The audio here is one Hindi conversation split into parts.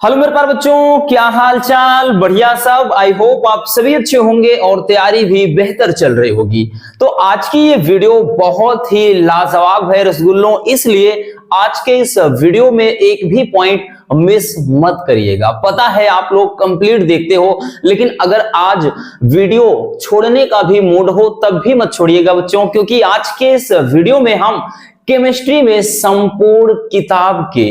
हेलो मेरे प्यारे बच्चों, क्या हाल चाल। बढ़िया सब। आई होप आप सभी अच्छे होंगे और तैयारी भी बेहतर चल रही होगी। तो आज की ये वीडियो बहुत ही लाजवाब है रसगुल्लों, इसलिए आज के इस वीडियो में एक भी पॉइंट मिस मत करिएगा। पता है आप लोग कंप्लीट देखते हो, लेकिन अगर आज वीडियो छोड़ने का भी मूड हो तब भी मत छोड़िएगा बच्चों, क्योंकि आज के इस वीडियो में हम केमिस्ट्री में संपूर्ण किताब के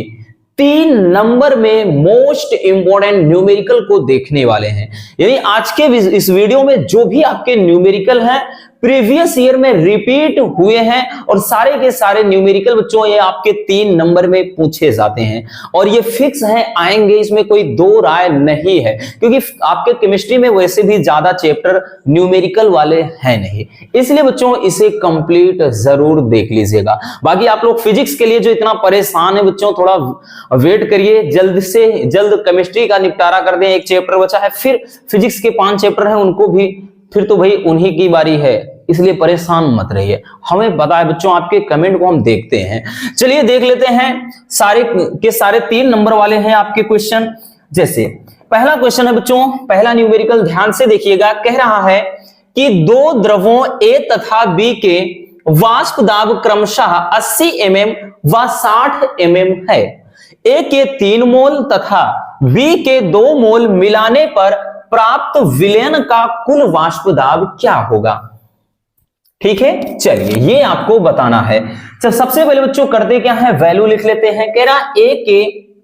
3 नंबर में मोस्ट इंपोर्टेंट न्यूमेरिकल को देखने वाले हैं। यानी आज के इस वीडियो में जो भी आपके न्यूमेरिकल हैं प्रीवियस ईयर में रिपीट हुए हैं, और सारे के सारे न्यूमेरिकल बच्चों ये आपके 3 नंबर में पूछे जाते हैं और ये फिक्स है आएंगे, इसमें कोई दो राय नहीं है, क्योंकि आपके केमिस्ट्री में वैसे भी ज्यादा चैप्टर न्यूमेरिकल वाले हैं नहीं। इसलिए बच्चों इसे कंप्लीट जरूर देख लीजिएगा। बाकी आप लोग फिजिक्स के लिए जो इतना परेशान है बच्चों, थोड़ा वेट करिए, जल्द से जल्द केमिस्ट्री का निपटारा कर दें। एक चैप्टर बचा है, फिर फिजिक्स के 5 चैप्टर हैं, उनको भी फिर तो भाई उन्हीं की बारी है, इसलिए परेशान मत रहिए। हमें पता है बच्चों, आपके कमेंट को हम देखते हैं। चलिए देख लेते हैं, सारे के सारे 3 नंबर वाले हैं आपके क्वेश्चन। जैसे पहला क्वेश्चन है बच्चों, पहला न्यूमेरिकल ध्यान से देखिएगा। कह रहा है कि 2 द्रवों ए तथा बी के वाष्प दाब क्रमशः 80 mm व 60 mm है। ए के 3 मोल तथा बी के 2 मोल मिलाने पर प्राप्त विलयन का कुल वाष्प दाब क्या होगा। ठीक है, चलिए ये आपको बताना है। चल सबसे पहले बच्चों करते क्या है, वैल्यू लिख लेते हैं। कह रहा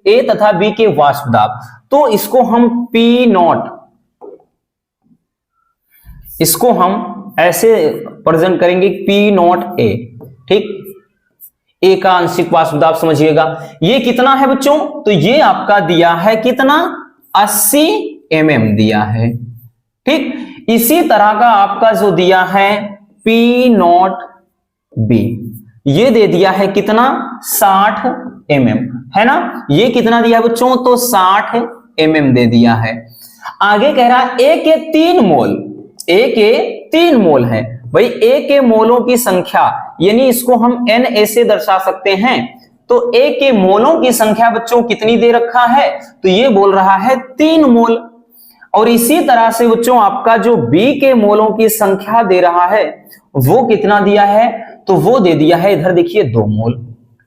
ए तथा बी के वाष्प दाब, तो इसको हम पी नॉट, इसको हम ऐसे प्रेजेंट करेंगे पी नॉट ए। ठीक, ए का आंशिक वाष्प दाब समझिएगा। ये कितना है बच्चों, तो ये आपका दिया है कितना, 80 mm दिया है। ठीक, इसी तरह का आपका जो दिया है पी नॉट बी, ये दे दिया है कितना, 60 mm है ना। ये कितना दिया बच्चों, तो 60 mm दे दिया है। आगे कह रहा है ए के 3 मोल, ए के 3 मोल है भाई। ए के मोलों की संख्या, यानी इसको हम Na से दर्शा सकते हैं। तो ए के मोलों की संख्या बच्चों कितनी दे रखा है, तो ये बोल रहा है 3 मोल। और इसी तरह से बच्चों आपका जो बी के मोलों की संख्या दे रहा है वो कितना दिया है, तो वो दे दिया है इधर देखिए 2 मोल।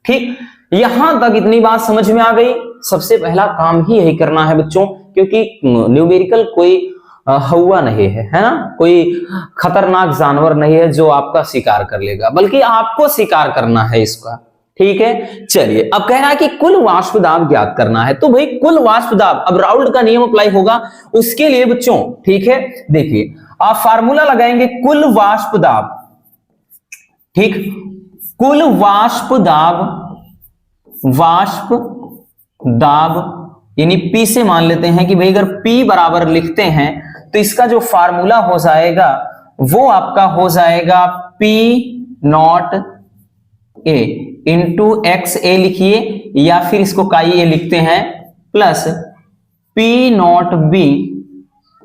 ठीक, यहां तक इतनी बात समझ में आ गई। सबसे पहला काम ही यही करना है बच्चों, क्योंकि न्यूमेरिकल कोई हवा नहीं है ना, कोई खतरनाक जानवर नहीं है जो आपका शिकार कर लेगा, बल्कि आपको शिकार करना है इसका। ठीक है, चलिए अब कह रहा है कि कुल वाष्प दाब ज्ञात करना है। तो भाई कुल वाष्प दाब, अब राउल्ट का नियम अप्लाई होगा उसके लिए बच्चों। ठीक है, देखिए आप फार्मूला लगाएंगे कुल वाष्प दाब। ठीक, कुल वाष्प दाब, वाष्प दाब यानी P से मान लेते हैं कि भाई अगर P बराबर लिखते हैं तो इसका जो फार्मूला हो जाएगा वो आपका हो जाएगा P not A into x A लिखिए, या फिर इसको काई ए लिखते हैं, plus P not B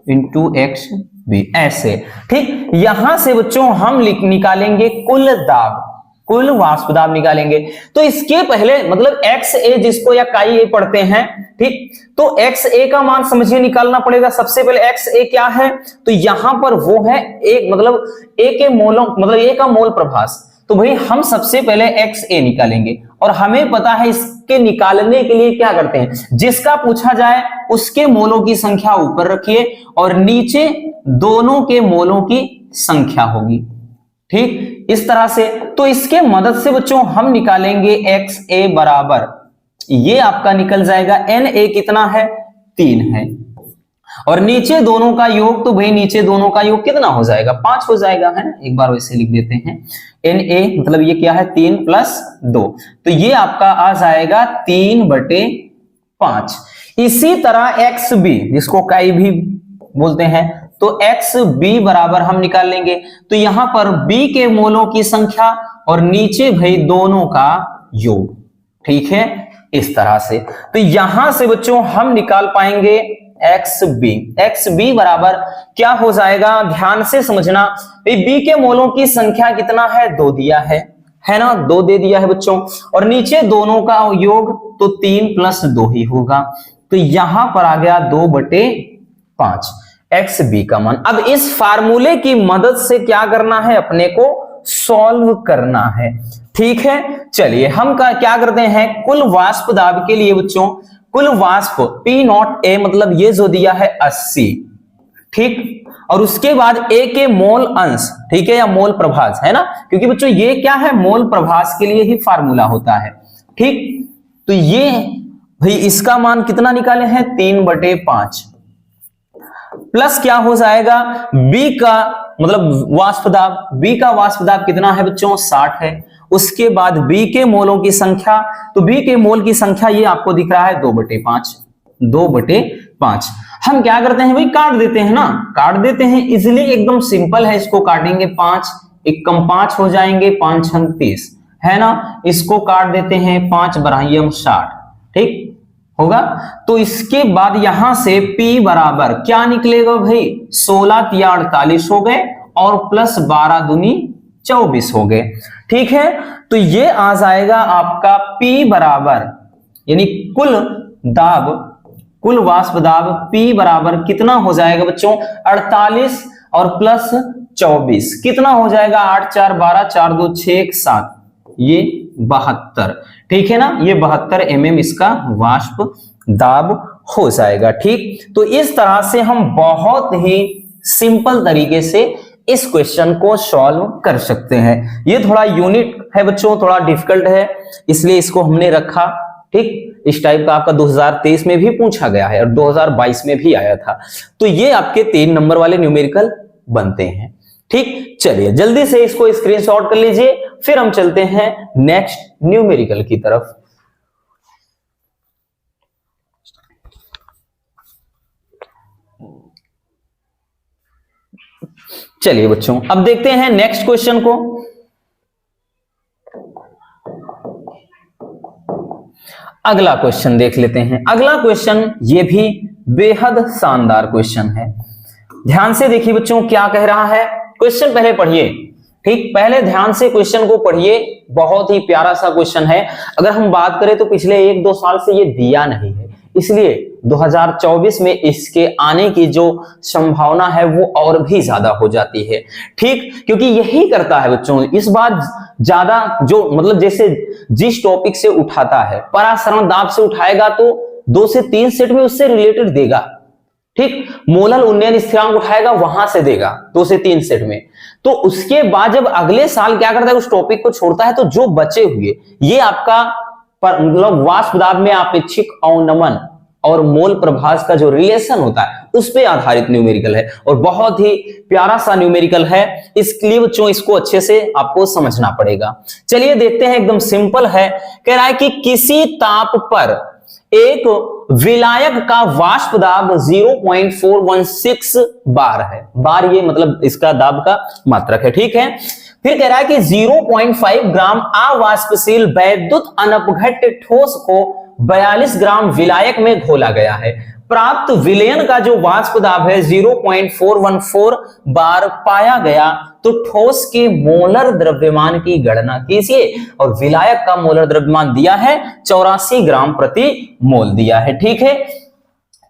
into x B, ऐसे। ठीक, यहां से बच्चों हम निकालेंगे कुल दाब, कुल वाष्प दाब निकालेंगे। तो इसके पहले मतलब एक्स ए जिसको या काई ए पढ़ते हैं, ठीक, तो एक्स ए का मान समझिए निकालना पड़ेगा। सबसे पहले एक्स ए क्या है, तो यहां पर वो है एक, मतलब ए के मोलों, मतलब ए का मोल प्रभास। तो भाई हम सबसे पहले एक्स ए निकालेंगे, और हमें पता है इसके निकालने के लिए क्या करते हैं, जिसका पूछा जाए उसके मोलों की संख्या ऊपर रखिए और नीचे दोनों के मोलों की संख्या होगी। ठीक, इस तरह से। तो इसके मदद से बच्चों हम निकालेंगे एक्स ए बराबर, ये आपका निकल जाएगा Na कितना है, 3 है, और नीचे दोनों का योग, तो भाई नीचे दोनों का योग कितना हो जाएगा, 5 हो जाएगा, है ना। एक बार वैसे लिख देते हैं, Na मतलब ये क्या है, 3 + 2, तो ये आपका आ जाएगा 3/5। इसी तरह XB जिसको काई भी बोलते हैं, तो XB बराबर हम निकाल लेंगे। तो यहां पर B के मोलों की संख्या और नीचे भाई दोनों का योग। ठीक है, इस तरह से। तो यहां से बच्चों हम निकाल पाएंगे XB बराबर क्या हो जाएगा, ध्यान से समझना। B के मोलों की संख्या कितना है, 2 दिया है ना, 2 दे दिया है बच्चों, और नीचे दोनों का योग तो 3 + 2 ही होगा। तो तो यहां पर आ गया 2/5 एक्स बी का मान। अब इस फार्मूले की मदद से क्या करना है, अपने को सॉल्व करना है। ठीक है, चलिए हम क्या करते हैं, कुल वाष्प दाब के लिए बच्चों, कुल वाष्प P नॉट A मतलब ये जो दिया है 80, ठीक, और उसके बाद A के मोल अंश, ठीक है, या मोल प्रभास है ना, क्योंकि बच्चों ये क्या है, मोल प्रभास के लिए ही फार्मूला होता है। ठीक, तो ये भाई इसका मान कितना निकाले हैं, 3/5 प्लस क्या हो जाएगा, B का मतलब वाष्प दाब, B का वाष्प दाब कितना है बच्चों, 60 है। उसके बाद B के मोलों की संख्या, तो B के मोल की संख्या ये आपको दिख रहा है 2/5। हम क्या करते हैं भाई, काट देते हैं ना, काट देते हैं, इजिली एकदम सिंपल है, इसको काटेंगे, 5 एकम 5 हो जाएंगे, 5 छंग 30 है ना, इसको काट देते हैं, 5 बराहियम 60, ठीक होगा। तो इसके बाद यहां से P बराबर क्या निकलेगा भाई, 16 तिया 48 हो गए और प्लस 12 दूनी 24 हो गए। ठीक है, तो ये आ जाएगा आपका P बराबर, यानी कुल दाब, कुल वाष्प दाब P बराबर कितना हो जाएगा बच्चों, 48 और प्लस 24 कितना हो जाएगा, 8 4 12 4 2 6 7, ये 72, ठीक है ना, ये 72 mm इसका वाष्प दाब हो जाएगा। ठीक, तो इस तरह से हम बहुत ही सिंपल तरीके से इस क्वेश्चन को सॉल्व कर सकते हैं। ये थोड़ा यूनिक है बच्चों, थोड़ा डिफिकल्ट है, इसलिए इसको हमने रखा। ठीक, इस टाइप का आपका 2023 में भी पूछा गया है और 2022 में भी आया था। तो ये आपके 3 नंबर वाले न्यूमेरिकल बनते हैं। ठीक, चलिए जल्दी से इसको स्क्रीनशॉट कर लीजिए, फिर हम चलते हैं नेक्स्ट न्यूमेरिकल की तरफ। चलिए बच्चों, अब देखते हैं नेक्स्ट क्वेश्चन को। अगला क्वेश्चन देख लेते हैं। अगला क्वेश्चन ये भी बेहद शानदार क्वेश्चन है, ध्यान से देखिए बच्चों क्या कह रहा है। क्वेश्चन पहले पढ़िए, ठीक, पहले ध्यान से क्वेश्चन को पढ़िए, बहुत ही प्यारा सा क्वेश्चन है। अगर हम बात करें तो पिछले 1-2 साल से ये दिया नहीं है, इसलिए 2024 में इसके आने की जो संभावना है वो और भी ज्यादा हो जाती है। ठीक, क्योंकि यही करता है बच्चों, इस बार ज्यादा जो मतलब जैसे जिस टॉपिक से उठाता है, परासरण दाब से उठाएगा तो 2 से 3 सेट में उससे रिलेटेड देगा। ठीक, मोलल उन्नयन स्थिरांक उठाएगा, वहां से देगा 2 से 3 सेट में। तो उसके बाद जब अगले साल क्या करता है, उस टॉपिक को छोड़ता है, तो जो बचे हुए ये आपका मतलब वाष्प दाब में अपेक्षिक अवनमन और मोल प्रभास का जो रिलेशन होता है उस पे आधारित न्यूमेरिकल है, और बहुत ही प्यारा सा न्यूमेरिकल है। इसलिए बच्चों इसको अच्छे से आपको समझना पड़ेगा। चलिए देखते हैं, एकदम सिंपल है। कह रहा है कि किसी ताप पर एक विलायक का वाष्प दाब 0.416 बार है। बार ये मतलब इसका दाब का मात्रक है। ठीक है, फिर कह रहा है कि 0.5 ग्राम अवाष्पशील वैद्युत अनपघट्य ठोस को 42 ग्राम विलायक में घोला गया है। प्राप्त विलयन का जो वाष्प दाब है 0.414 बार पाया गया, तो ठोस के मोलर द्रव्यमान की गणना कीजिए। और विलायक का मोलर द्रव्यमान दिया है 84 ग्राम प्रति मोल दिया है। ठीक है,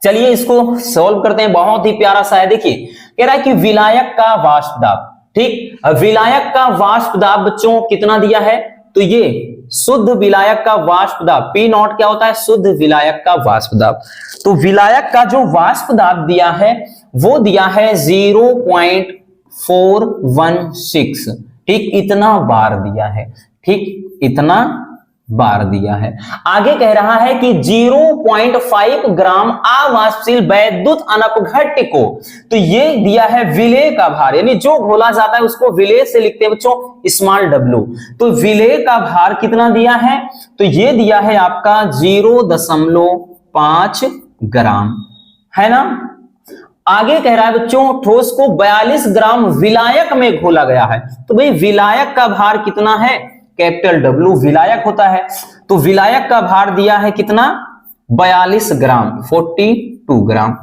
चलिए इसको सॉल्व करते हैं, बहुत ही प्यारा सा है। देखिए कह रहा है कि विलायक का वाष्प दाब, ठीक, विलायक का वाष्प दाब बच्चों कितना दिया है, तो ये शुद्ध विलायक का वाष्प दाब P नॉट क्या होता है, शुद्ध विलायक का वाष्प दाब। तो विलायक का जो वाष्प दाब दिया है वो दिया है 0.416, ठीक, इतना बार दिया है। ठीक, इतना बार दिया है। आगे कह रहा है कि 0.5 ग्राम अवाष्पशील वैद्युत अनपघट्य को, तो ये दिया है विलेय का भार, यानी जो घोला जाता है उसको विलेय से लिखते हैं बच्चों स्मॉल w। तो विलेय का भार कितना दिया है, तो ये दिया है आपका 0.5 ग्राम, है ना। आगे कह रहा है बच्चों ठोस को 42 ग्राम विलायक में घोला गया है। तो भाई विलायक का भार कितना है, कैपिटल W विलायक होता है, तो विलायक का भार दिया है कितना, 42 ग्राम, 42 ग्राम।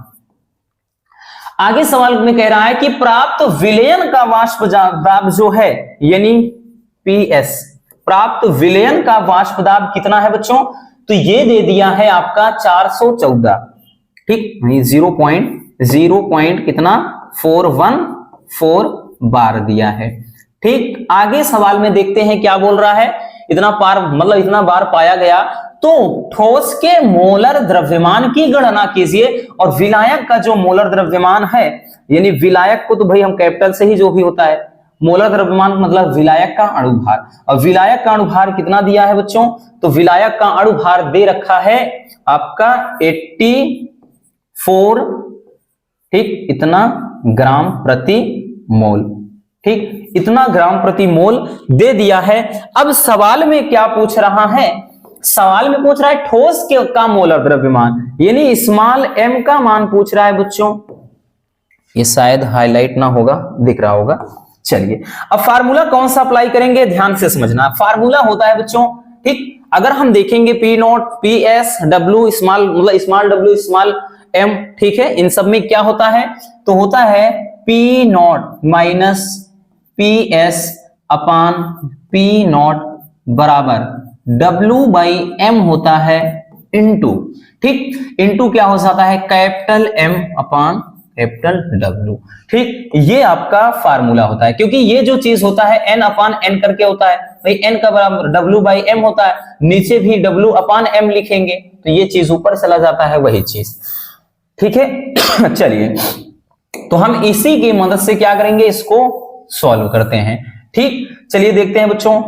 आगे सवाल में कह रहा है कि प्राप्त विलयन का वाष्प दाब जो है, यानी PS, प्राप्त विलयन का वाष्प दाब कितना है बच्चों, तो ये दे दिया है आपका 414, ठीक, 0.0 कितना 414 बार दिया है। ठीक, आगे सवाल में देखते हैं क्या बोल रहा है। इतना बार पाया गया तो ठोस के मोलर द्रव्यमान की गणना कीजिए। और विलायक का जो मोलर द्रव्यमान है, यानी विलायक को तो भाई हम कैपिटल से ही जो भी होता है, मोलर द्रव्यमान मतलब विलायक का अणुभार। और विलायक का अणुभार कितना दिया है बच्चों, तो विलायक का अणुभार दे रखा है आपका 84, ठीक, इतना ग्राम प्रति मोल। ठीक, इतना ग्राम प्रति मोल दे दिया है। अब सवाल में क्या पूछ रहा है, सवाल में पूछ रहा है ठोस के का मोलर द्रव्यमान, यानी स्मॉल m का मान पूछ रहा है बच्चों। ये शायद हाईलाइट ना होगा, दिख रहा होगा। चलिए, अब फार्मूला कौन सा अप्लाई करेंगे, ध्यान से समझना। फार्मूला होता है बच्चों, ठीक, अगर हम देखेंगे P not P S W small मतलब स्मॉल डब्ल्यू स्मॉल एम, ठीक है, इन सब में क्या होता है, तो होता है P not minus P S upon P not बराबर डब्ल्यू बाई एम होता है इंटू, ठीक, इंटू क्या हो जाता है कैपिटल एम अपान कैपिटल डब्ल्यू। ठीक, ये आपका फार्मूला होता है, क्योंकि ये जो चीज होता है एन अपान एन करके होता है भाई, एन का बराबर डब्ल्यू बाई एम होता है, नीचे भी डब्ल्यू अपान एम लिखेंगे तो ये चीज ऊपर चला जाता है, वही चीज। ठीक है, चलिए, तो हम इसी की मदद से क्या करेंगे, इसको सॉल्व करते हैं। ठीक, चलिए देखते हैं बच्चों,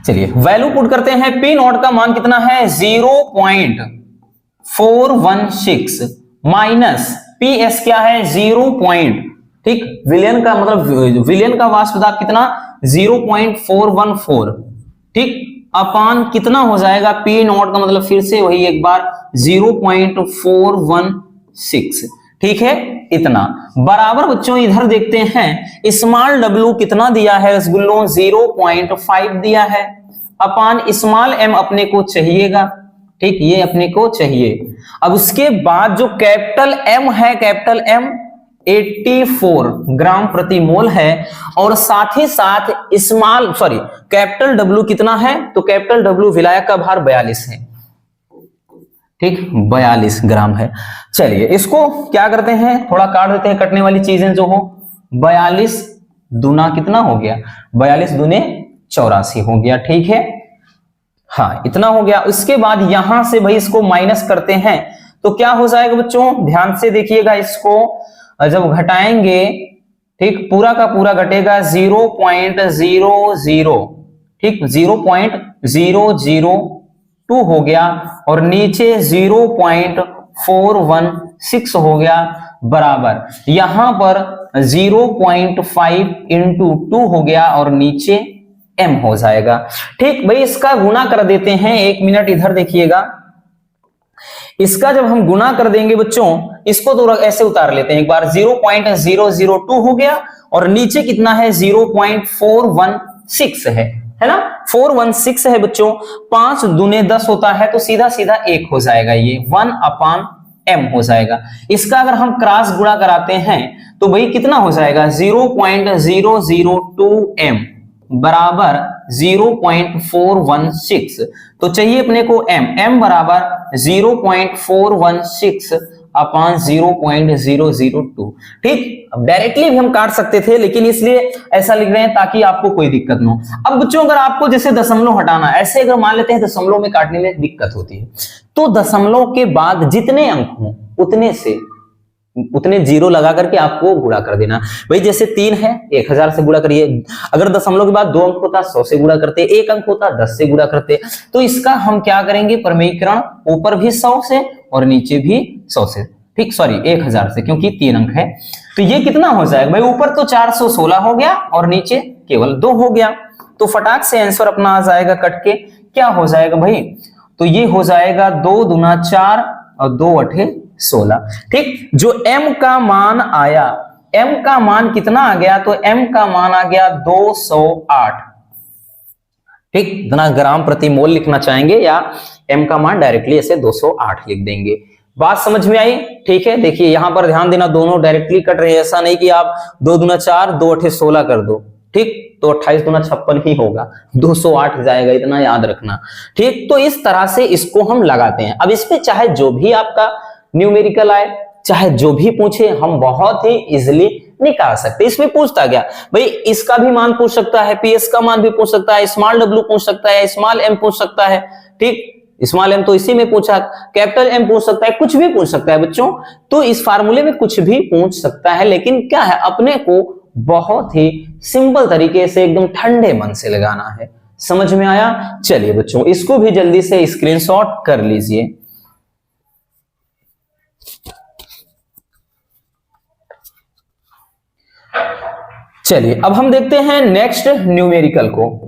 चलिए वैल्यू पुट करते हैं। पी नॉट का मान कितना है 0.416 माइनस पी एस क्या है 0. ठीक, विलयन का मतलब विलयन का वाष्प दाब कितना 0.414, ठीक, अपान कितना हो जाएगा पी नॉट का मतलब फिर से वही एक बार 0.416, ठीक है, इतना बराबर बच्चों इधर देखते हैं स्मॉल डब्ल्यू कितना दिया है रसगुल्लों 0.5 दिया है, अपान स्मॉल एम अपने को चाहिएगा। ठीक, ये अपने को चाहिए। अब उसके बाद जो कैपिटल एम है, कैपिटल एम 84 ग्राम प्रति मोल है, और साथ ही साथ कैपिटल डब्ल्यू कितना है, तो कैपिटल डब्ल्यू विलायक का भार 42 है। ठीक, 42 ग्राम है। चलिए इसको क्या करते हैं, थोड़ा काट देते हैं, कटने वाली चीजें जो हो। 42 दूना कितना हो गया, 42 दूने 84 हो गया। ठीक है, हाँ इतना हो गया। उसके बाद यहां से भाई इसको माइनस करते हैं तो क्या हो जाएगा बच्चों, ध्यान से देखिएगा, इसको जब घटाएंगे, ठीक, पूरा का पूरा घटेगा 0.00, ठीक, 0.002 हो गया, और नीचे 0.416 हो गया, बराबर यहां पर 0.5 इंटू 2 हो गया, और नीचे m हो जाएगा। ठीक भाई, इसका गुना कर देते हैं, 1 मिनट इधर देखिएगा। इसका जब हम गुना कर देंगे बच्चों, इसको तो ऐसे उतार लेते हैं एक बार, 0.002 हो गया, और नीचे कितना है 0.416 है ना, 416 है बच्चों। 5 दूने 10 होता है, तो सीधा सीधा 1 हो जाएगा, ये 1 अपान m हो जाएगा। इसका अगर हम क्रॉस गुणा कराते हैं तो भाई कितना हो जाएगा 0.002 m बराबर 0.416, तो चाहिए अपने को m बराबर 0.416 अपान 0.002। ठीक, अब डायरेक्टली भी हम काट सकते थे, लेकिन इसलिए ऐसा लिख रहे हैं ताकि आपको कोई दिक्कत ना हो। अब बच्चों अगर आपको जैसे दशमलव हटाना, ऐसे अगर मान लेते हैं दशमलव में काटने में दिक्कत होती है, तो दशमलव के बाद जितने अंक हों उतने जीरो लगा करके आपको गुणा कर देना। भाई जैसे 3 है 1000 से गुणा करिए, अगर दशमलव के बाद 2 अंक होता 100 से गुणा करते, 1 अंक होता 10 से गुणा करते। तो इसका हम क्या करेंगे, प्रमेयीकरण ऊपर भी 100 से और नीचे भी 100 से, ठीक, सॉरी 1000 से, क्योंकि 3 अंक है। तो ये कितना हो जाएगा भाई, ऊपर तो 416 हो गया और नीचे केवल 2 हो गया, तो फटाक से आंसर अपना आ जाएगा कट के। क्या हो जाएगा भाई, तो ये हो जाएगा 2 दूना 4 और 2 अठे 16। ठीक, जो m का मान आया, m का मान कितना आ गया, तो m का मान आ गया 208। ठीक, इतना ग्राम प्रति मोल लिखना चाहेंगे या m का मान डायरेक्टली ऐसे 208 लिख देंगे। बात समझ में आई? ठीक है, देखिए यहां पर ध्यान देना, दोनों डायरेक्टली कट रहे हैं, ऐसा नहीं कि आप 2 दूना 4 2 अठे 16 कर दो, ठीक, तो 28 दूना 56 ही होगा, 208 जाएगा, इतना याद रखना। ठीक, तो इस तरह से इसको हम लगाते हैं। अब इसमें चाहे जो भी आपका न्यूमेरिकल आए, चाहे जो भी पूछे, हम बहुत ही इजिली निकाल सकते। इसमें पूछता क्या भाई, इसका भी मान पूछ सकता है, पीएस का मान भी पूछ सकता है, स्मॉल डब्ल्यू पूछ सकता है, स्मॉल एम पूछ सकता है। ठीक, स्मॉल एम तो इसी में पूछा, कैपिटल एम पूछ सकता है, कुछ भी पूछ सकता है बच्चों। तो इस फार्मूले में कुछ भी पूछ सकता है, लेकिन क्या है, अपने को बहुत ही सिंपल तरीके से एकदम ठंडे मन से लगाना है। समझ में आया? चलिए बच्चों, इसको भी जल्दी से स्क्रीनशॉट कर लीजिए। चलिए अब हम देखते हैं नेक्स्ट न्यूमेरिकल को।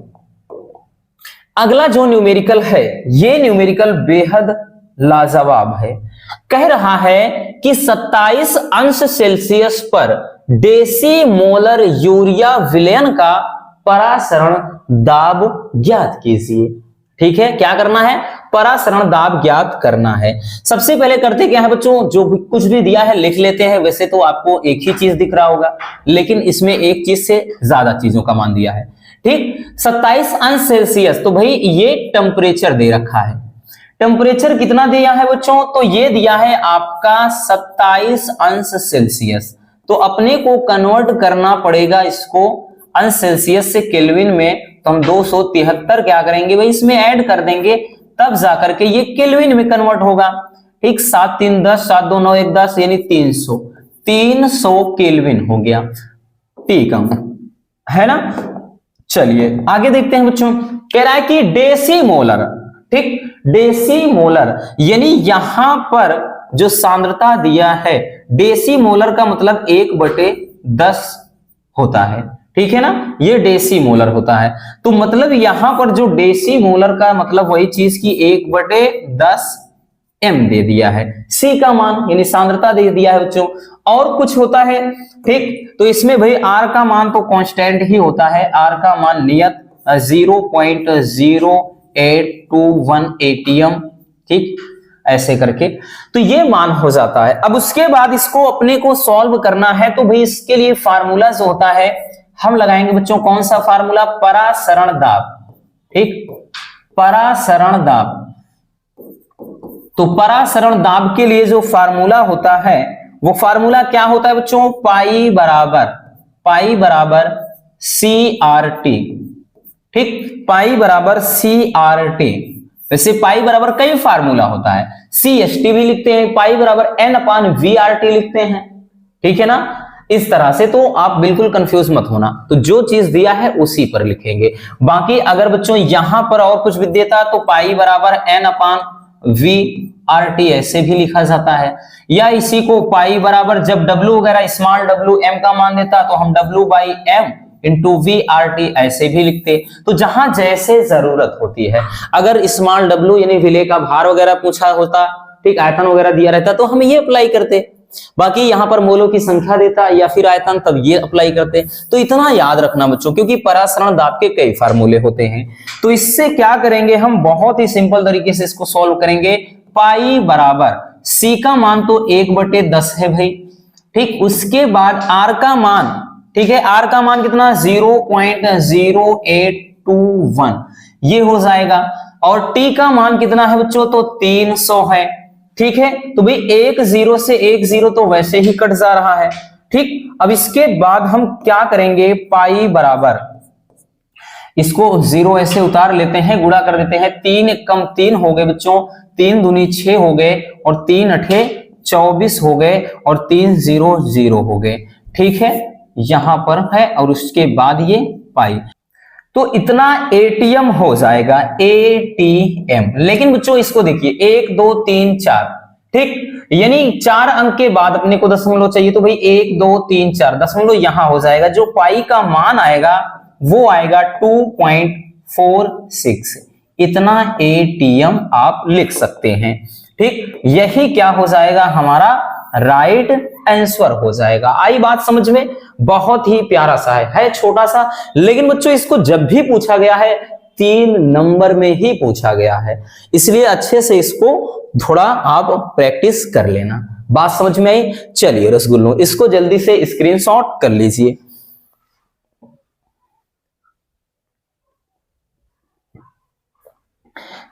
अगला जो न्यूमेरिकल है, ये न्यूमेरिकल बेहद लाजवाब है। कह रहा है कि 27 अंश सेल्सियस पर डेसीमोलर यूरिया विलयन का परासरण दाब ज्ञात कीजिए। ठीक है, क्या करना है? परासरण दाब ज्ञात करना है। सबसे पहले करते क्या है बच्चों, जो भी कुछ भी दिया है लिख लेते हैं। वैसे तो आपको एक ही चीज दिख रहा होगा, लेकिन इसमें एक चीज से ज्यादा चीजों का मान दिया है। ठीक, 27 अंश सेल्सियस, तो भाई ये टेम्परेचर दे रखा है। टेम्परेचर कितना दिया है बच्चों? तो ये दिया है आपका 27 अंश सेल्सियस। तो अपने को कन्वर्ट करना पड़ेगा इसको अंश सेल्सियस से केल्विन में। तो हम 273 क्या करेंगे भाई, इसमें ऐड कर देंगे, तब जाकर के ये केल्विन में कन्वर्ट होगा। ठीक, 7 3 10, 7 2 9 1 10, यानी 300 केल्विन हो गया। ठीक है ना? चलिए आगे देखते हैं बच्चों। कह रहा है कि डेसीमोलर, ठीक, डेसीमोलर यानी यहां पर जो सांद्रता दिया है, डेसीमोलर का मतलब 1/10 होता है। ठीक है ना, ये डेसीमोलर होता है। तो मतलब यहां पर जो डेसीमोलर का मतलब वही चीज की 1/10 m दे दिया है। C का मान यानी सांद्रता दे दिया है बच्चों। और कुछ होता है? ठीक, तो इसमें भाई R का मान तो कांस्टेंट ही होता है। R का मान नियत 0.0821 ATM। ठीक, ऐसे करके तो ये मान हो जाता है। अब उसके बाद इसको अपने को सॉल्व करना है, तो भाई इसके लिए फार्मूला जो होता है हम लगाएंगे बच्चों। कौन सा फार्मूला? परासरण दाब। ठीक, परासरण दाब। तो परासरण दाब के लिए जो फार्मूला होता है, वो फार्मूला क्या होता है बच्चों? पाई बराबर CRT। ठीक, पाई बराबर CRT। वैसे पाई बराबर कई फार्मूला होता है, CST भी लिखते हैं, पाई बराबर N/VRT लिखते हैं। ठीक है ना, इस तरह से। तो आप बिल्कुल कंफ्यूज मत होना, तो जो चीज दिया है उसी पर लिखेंगे। बाकी अगर बच्चों यहां पर और कुछ भी देता तो पाई बराबर N/VRT ऐसे भी लिखा जाता है, या इसी को पाई बराबर जब W वगैरह स्मॉल W M का मान देता तो हम W/M इंटू VRT ऐसे भी लिखते। तो जहां जैसे जरूरत होती है, अगर स्मॉल W यानी विलेय का भार वगैरह पूछा होता, ठीक, आयतन वगैरह दिया रहता, तो हम ये अप्लाई करते। बाकी यहां पर मोलों की संख्या देता या फिर आयतन, तब ये अप्लाई करते। तो इतना याद रखना बच्चों, क्योंकि परासरण दाब के कई फार्मूले होते हैं। तो इससे क्या करेंगे हम, बहुत ही सिंपल तरीके से इसको सॉल्व करेंगे। पाई बराबर C का मान तो 1/10 है भाई। ठीक, उसके बाद R का मान, ठीक है, R का मान कितना? 0.0821 ये हो जाएगा। और T का मान कितना है बच्चों? तो 300 है। ठीक है, तो भाई 1 0 से 1 0 तो वैसे ही कट जा रहा है। ठीक, अब इसके बाद हम क्या करेंगे? पाई बराबर, इसको 0 ऐसे उतार लेते हैं, गुणा कर देते हैं। 3 कम 3 हो गए बच्चों, 3 दूनी 6 हो गए, और 3 अठे 24 हो गए, और 3 0 0 हो गए। ठीक है, यहां पर है, और उसके बाद ये पाई, तो इतना ATM हो जाएगा, ATM। लेकिन बच्चों इसको देखिए, 1 2 3 4, ठीक, यानी 4 अंक के बाद अपने को दशमलव चाहिए, तो भाई 1 2 3 4 दशमलव यहां हो जाएगा। जो पाई का मान आएगा वो आएगा 2.46। इतना ATM आप लिख सकते हैं। ठीक, यही क्या हो जाएगा, हमारा राइट आंसर हो जाएगा। आई बात समझ में? बहुत ही प्यारा सा है छोटा सा, लेकिन बच्चों इसको जब भी पूछा गया है 3 नंबर में ही पूछा गया है, इसलिए अच्छे से इसको थोड़ा आप प्रैक्टिस कर लेना। बात समझ में आई? चलिए रसगुल्लों, इसको जल्दी से स्क्रीनशॉट कर लीजिए।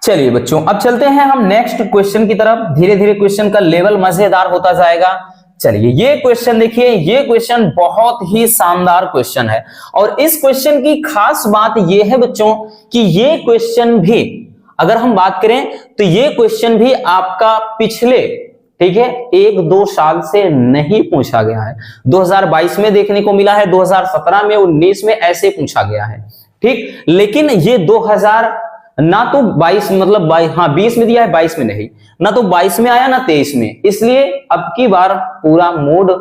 चलिए बच्चों, अब चलते हैं हम नेक्स्ट क्वेश्चन की तरफ। धीरे धीरे क्वेश्चन का लेवल मजेदार होता जाएगा। चलिए ये क्वेश्चन देखिए, ये क्वेश्चन बहुत ही शानदार क्वेश्चन है और इस क्वेश्चन की खास बात ये है बच्चों कि ये क्वेश्चन भी, अगर हम बात करें तो ये क्वेश्चन भी आपका पिछले, ठीक है, 1-2 साल से नहीं पूछा गया है। 2022 में देखने को मिला है, 2017 में, 19 में ऐसे पूछा गया है, ठीक। लेकिन ये 2000 ना तो 22 मतलब 20 में दिया है, 22 में नहीं, ना तो 22 में आया ना 23 में, इसलिए अब की बार पूरा मूड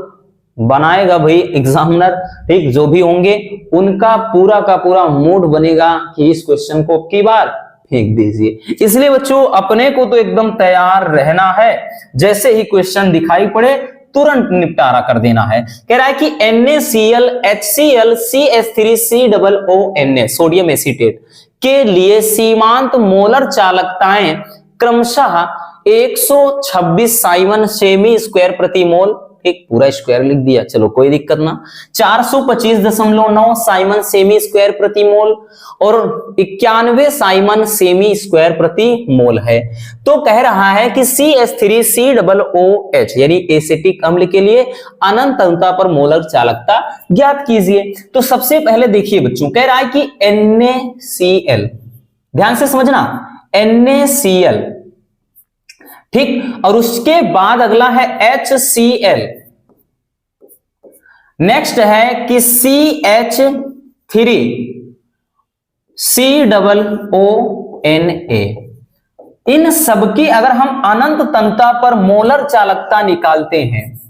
बनाएगा भाई एग्जामिनर, ठीक। जो भी होंगे उनका पूरा का पूरा मूड बनेगा कि इस क्वेश्चन को अब की बार फेंक दीजिए। इसलिए बच्चों अपने को तो एकदम तैयार रहना है, जैसे ही क्वेश्चन दिखाई पड़े तुरंत निपटारा कर देना है। कह रहा है कि NaCl HCl CH3COONA sodium acetate के लिए सीमांत मोलर चालकताएं क्रमशः 126 साइमन सेमी स्क्वायर प्रति मोल, एक पूरा स्क्वायर लिख दिया, चलो कोई दिक्कत ना, 425.9 साइमन सेमी स्क्वायर प्रति मोल और 91 साइमन सेमी स्क्वायर प्रति मोल है। तो कह रहा है कि CH3COOH यानी एसिटिक अम्ल के लिए अनंत अंतता पर मोलर चालकता ज्ञात कीजिए। तो सबसे पहले देखिए बच्चों, कह रहा है कि NaCl, ध्यान से समझना, NaCl, ठीक, और उसके बाद अगला है HCl, नेक्स्ट है कि CH3COONA। इन सबकी अगर हम अनंत तनुता पर मोलर चालकता निकालते हैं,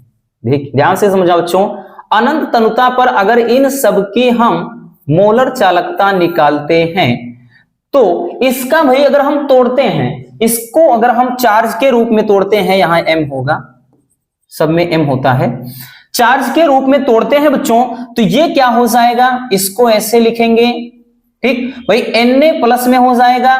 ध्यान से समझा बच्चों, अनंत तनुता पर अगर इन सबकी हम मोलर चालकता निकालते हैं तो इसका भाई अगर हम तोड़ते हैं, इसको अगर हम चार्ज के रूप में तोड़ते हैं, यहां m होगा, सब में m होता है, चार्ज के रूप में तोड़ते हैं बच्चों, तो ये क्या हो जाएगा, इसको ऐसे लिखेंगे, ठीक भाई, Na+ में हो जाएगा,